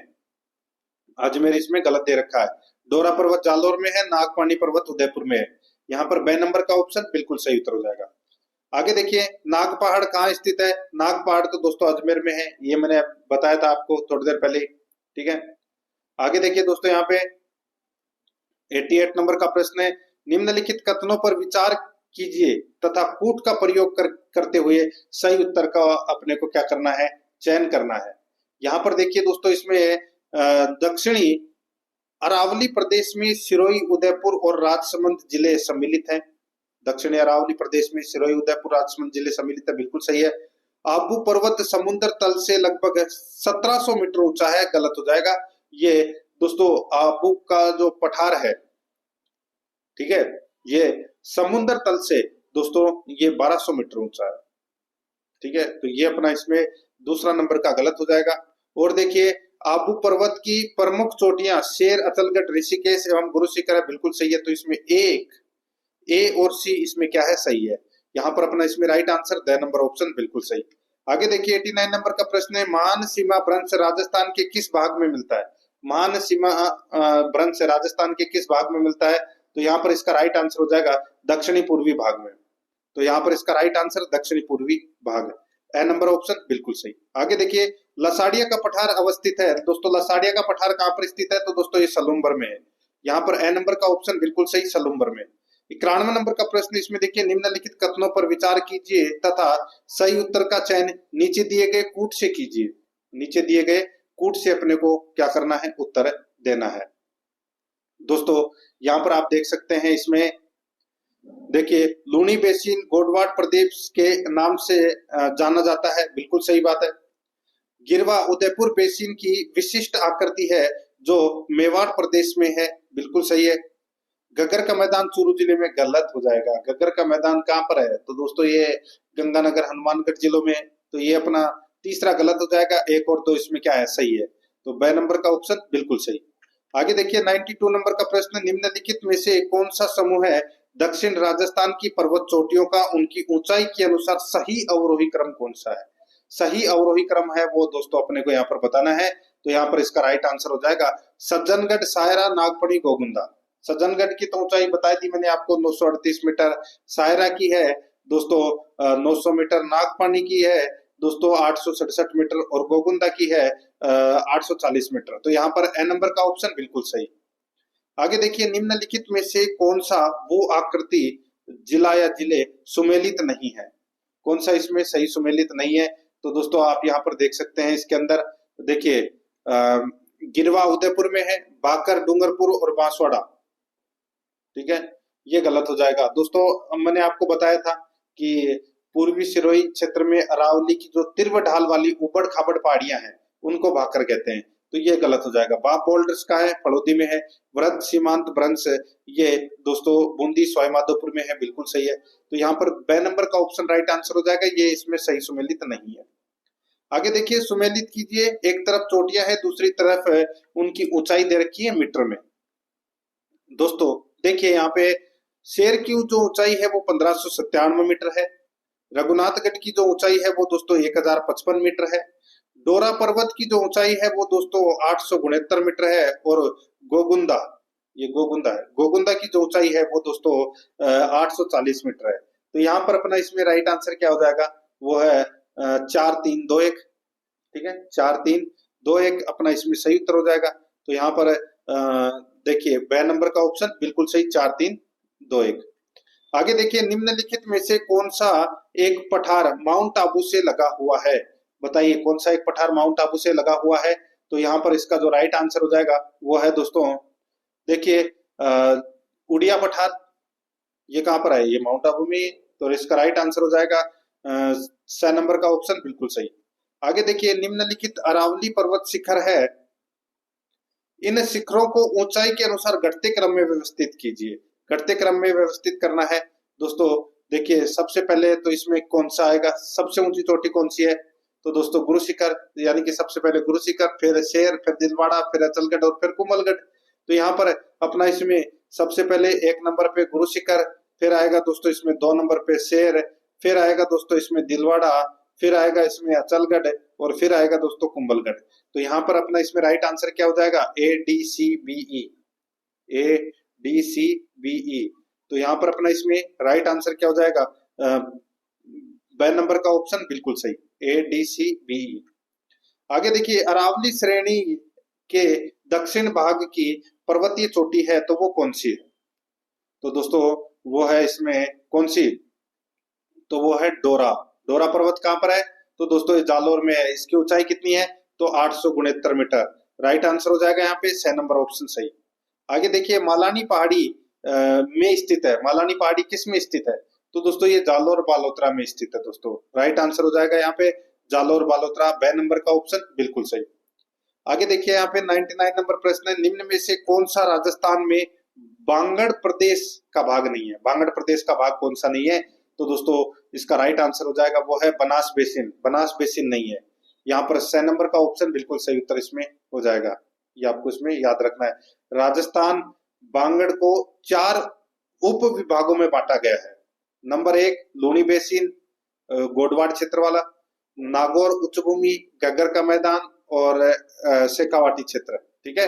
अजमेर इसमें गलत दे रखा है। डोरा पर्वत जालौर में है, नागपानी पर्वत उदयपुर में है। यहाँ पर बे नंबर का ऑप्शन बिल्कुल सही उत्तर हो जाएगा। आगे देखिए, नाग पहाड़ कहाँ स्थित है? नाग पहाड़ तो दोस्तों अजमेर में है, ये मैंने बताया था आपको थोड़ी देर पहले, ठीक है। आगे देखिए दोस्तों, यहाँ पे 88 नंबर का प्रश्न है, निम्नलिखित कथनों पर विचार कीजिए तथा कूट का प्रयोग करते हुए सही उत्तर का अपने को क्या करना है? चयन करना है। यहाँ पर देखिए दोस्तों, इसमें दक्षिणी अरावली प्रदेश में सिरोही, उदयपुर और राजसमंद जिले सम्मिलित हैं। दक्षिणी अरावली प्रदेश में सिरोही, उदयपुर, राजसमंद जिले सम्मिलित है, बिल्कुल सही है। आबू पर्वत समुद्र तल से लगभग 1700 मीटर ऊंचा है, गलत हो जाएगा। ये दोस्तों आबू का जो पठार है, ठीक है, ये समुद्र तल से दोस्तों ये 1200 मीटर ऊंचा है, ठीक है। तो ये अपना इसमें दूसरा नंबर का गलत हो जाएगा। और देखिए, आबू पर्वत की प्रमुख चोटियां शेर, अचलगढ़, ऋषिकेश एवं गुरु शिखर है, बिल्कुल सही है। तो इसमें ए और सी इसमें क्या है? सही है। यहाँ पर अपना इसमें right answer the number option बिल्कुल सही। आगे देखिए, 89 नंबर का प्रश्न है, मान सीमा भ्रंश राजस्थान के किस भाग में मिलता है? मान सीमा भ्रंश राजस्थान के किस भाग में मिलता है? तो यहाँ पर इसका राइट आंसर हो जाएगा दक्षिणी पूर्वी भाग में। तो यहाँ पर इसका राइट आंसर दक्षिणी पूर्वी भाग है, ए नंबर ऑप्शन बिल्कुल सही। आगे देखिए, लसाड़िया का पठार अवस्थित है। दोस्तों लसाड़िया का पठार कहाँ पर स्थित है? तो दोस्तों ये सलूम्बर में है। यहाँ पर ए नंबर का ऑप्शन बिल्कुल सही, सलूम्बर में। 91 नंबर का प्रश्न, इसमें देखिए, निम्नलिखित कथनों पर विचार कीजिए तथा सही उत्तर का चयन नीचे दिए गए कूट से कीजिए। नीचे दिए गए कूट से अपने को क्या करना है? उत्तर देना है। दोस्तों यहाँ पर आप देख सकते हैं, इसमें देखिए, लूनी बेसिन गोडवाड प्रदेश के नाम से जाना जाता है, बिल्कुल सही बात है। गिरवा उदयपुर बेसिन की विशिष्ट आकृति है जो मेवाड़ प्रदेश में है, बिल्कुल सही है। गगर का मैदान चूरू जिले में, गलत हो जाएगा। गगर का मैदान कहाँ पर है? तो दोस्तों ये गंगानगर, हनुमानगढ़ जिलों में। तो ये अपना तीसरा गलत हो जाएगा। एक और तो इसमें क्या है? सही है। तो बे नंबर का ऑप्शन बिल्कुल सही। आगे देखिए, 92 नंबर का प्रश्न, निम्नलिखित में से कौन सा समूह है दक्षिण राजस्थान की पर्वत चोटियों का उनकी ऊंचाई के अनुसार सही अवरोही क्रम कौन सा है? सही अवरोही क्रम है वो दोस्तों अपने को यहाँ पर बताना है। तो यहाँ पर इसका राइट आंसर हो जाएगा सज्जनगढ़, सायरा, नागपड़ी, गोगुंदा। सज्जनगढ़ की तो ऊंचाई बताई थी मैंने आपको 938 मीटर, सायरा की है दोस्तों 900 मीटर, नागपानी की है दोस्तों 867 मीटर और गोगुंदा की है 840 मीटर। तो यहाँ पर ए नंबर का ऑप्शन बिल्कुल सही। आगे देखिए, निम्नलिखित में से कौन सा वो आकृति जिला या जिले सुमेलित नहीं है? कौन सा इसमें सही सुमेलित नहीं है? तो दोस्तों आप यहाँ पर देख सकते हैं, इसके अंदर देखिए गिरवा उदयपुर में है, बाकर डूंगरपुर और बांसवाड़ा, ठीक है, ये गलत हो जाएगा। दोस्तों मैंने आपको बताया था कि पूर्वी सिरोही क्षेत्र में अरावली की जो तिरव ढाल वाली उबड़ खाबड़ पहाड़ियां हैं उनको भाकर कहते हैं, तो ये गलत हो जाएगा। बाप बोल्डर्स का है, फड़ौदी में है। वृद्ध सीमांत भ्रंश ये दोस्तों बूंदी, सवाई माधोपुर में है, बिल्कुल सही है। तो यहाँ पर बे नंबर का ऑप्शन राइट आंसर हो जाएगा, ये इसमें सही सुमेलित नहीं है। आगे देखिए, सुमेलित कीजिए, एक तरफ चोटियां है, दूसरी तरफ उनकी ऊंचाई दे रखी है मीटर में। दोस्तों देखिए, यहाँ पे शेर की जो ऊंचाई है वो 1597 मीटर है। रघुनाथगढ़ की जो ऊंचाई है वो दोस्तों 1055 मीटर है। डोरा पर्वत की जो ऊंचाई है वो दोस्तों 869 मीटर है। और गोगुंदा, ये गोगुंदा है, गोगुंदा की जो ऊंचाई है वो दोस्तों 840 मीटर है। तो यहाँ पर अपना इसमें राइट आंसर क्या हो जाएगा? वो है 4321, ठीक है, 4321 अपना इसमें सही उत्तर हो जाएगा। तो यहाँ पर देखिए बे नंबर का ऑप्शन बिल्कुल सही, 4321। आगे देखिए, निम्नलिखित में से कौन सा एक पठार माउंट आबू से लगा हुआ है? बताइए कौन सा एक पठार माउंट आबू से लगा हुआ है? तो यहाँ पर इसका जो राइट आंसर हो जाएगा वो है दोस्तों, देखिए उड़िया पठार। ये कहाँ पर है? ये माउंट आबू में। तो इसका राइट आंसर हो जाएगा स नंबर का ऑप्शन बिल्कुल सही। आगे देखिए, निम्नलिखित अरावली पर्वत शिखर है, इन शिखरों को ऊंचाई के अनुसार घटते क्रम में व्यवस्थित कीजिए। घटते क्रम में व्यवस्थित करना है दोस्तों। देखिए, सबसे पहले तो इसमें कौन सा आएगा, सबसे ऊंची चोटी कौन सी है, तो दोस्तों गुरु शिखर, यानी कि सबसे पहले गुरु शिखर, फिर शेर, फिर दिलवाड़ा, फिर अचलगढ़ और फिर कुंभलगढ़। तो यहाँ पर अपना इसमें सबसे पहले 1 नंबर पे गुरु शिखर, फिर आएगा दोस्तों इसमें 2 नंबर पे शेर, फिर आएगा दोस्तों इसमें दिलवाड़ा, फिर आएगा इसमें अचलगढ़ और फिर आएगा दोस्तों कुंभलगढ़। तो यहाँ पर अपना इसमें राइट आंसर क्या हो जाएगा, ADCBE, ADCBE। तो यहाँ पर अपना इसमें राइट आंसर क्या हो जाएगा, ब नंबर का ऑप्शन बिल्कुल सही, ADCBE। आगे देखिए, अरावली श्रेणी के दक्षिण भाग की पर्वतीय चोटी है तो वो कौन सी है, तो दोस्तों वो है इसमें कौन सी, तो वो है डोरा। डोरा पर्वत कहाँ पर है, तो दोस्तों ये जालोर में है। इसकी ऊंचाई कितनी है, तो 869 मीटर। राइट आंसर हो जाएगा यहाँ पे 6 नंबर ऑप्शन सही। आगे देखिए, मालानी पहाड़ी में स्थित है। मालानी पहाड़ी किस में स्थित है, तो दोस्तों ये जालोर बालोतरा में स्थित है दोस्तों। राइट आंसर हो जाएगा यहाँ पे जालोर बालोतरा, ब नंबर का ऑप्शन बिल्कुल सही। आगे देखिए, यहाँ पे 99 नंबर प्रश्न है, निम्न में से कौन सा राजस्थान में बांगड़ प्रदेश का भाग नहीं है। बांगड़ प्रदेश का भाग कौन सा नहीं है, तो दोस्तों इसका राइट आंसर हो जाएगा वो है बनास बेसिन। बनास बेसिन नहीं है। यहाँ पर 6 नंबर का ऑप्शन बिल्कुल सही उत्तर इसमें हो जाएगा। ये आपको इसमें याद रखना है। राजस्थान बांगड़ को 4 उप विभागों में बांटा गया है। नंबर 1 लूनी बेसिन, गोडवाड़ क्षेत्र वाला, नागौर उच्च भूमि, गग्गर का मैदान और शेखावाटी क्षेत्र, ठीक है।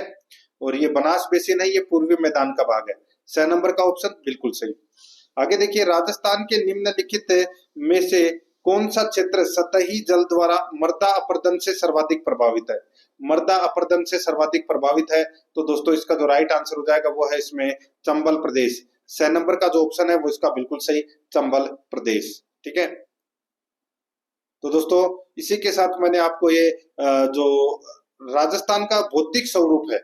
और ये बनास बेसिन है, ये पूर्वी मैदान का भाग है। 6 नंबर का ऑप्शन बिल्कुल सही। आगे देखिए, राजस्थान के निम्नलिखित में से कौन सा क्षेत्र सतही जल द्वारा मृदा अपरदन से सर्वाधिक प्रभावित है। मृदा अपरदन से सर्वाधिक प्रभावित है, तो दोस्तों इसका जो राइट आंसर हो जाएगा वो है इसमें चंबल प्रदेश। 6 नंबर का जो ऑप्शन है वो इसका बिल्कुल सही, चंबल प्रदेश, ठीक है। तो दोस्तों इसी के साथ मैंने आपको ये जो राजस्थान का भौतिक स्वरूप है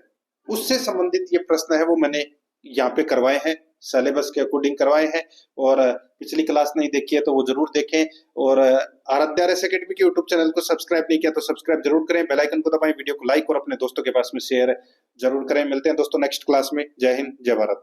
उससे संबंधित ये प्रश्न है वो मैंने यहाँ पे करवाए हैं, सिलेबस के अकॉर्डिंग करवाए हैं। और पिछली क्लास नहीं देखी है तो वो जरूर देखें। और आराध्या रेस एकेडमी के यूट्यूब चैनल को सब्सक्राइब नहीं किया तो सब्सक्राइब जरूर करें, बेल आइकन को दबाएं, वीडियो को लाइक और अपने दोस्तों के पास में शेयर जरूर करें। मिलते हैं दोस्तों नेक्स्ट क्लास में। जय हिंद, जय भारत।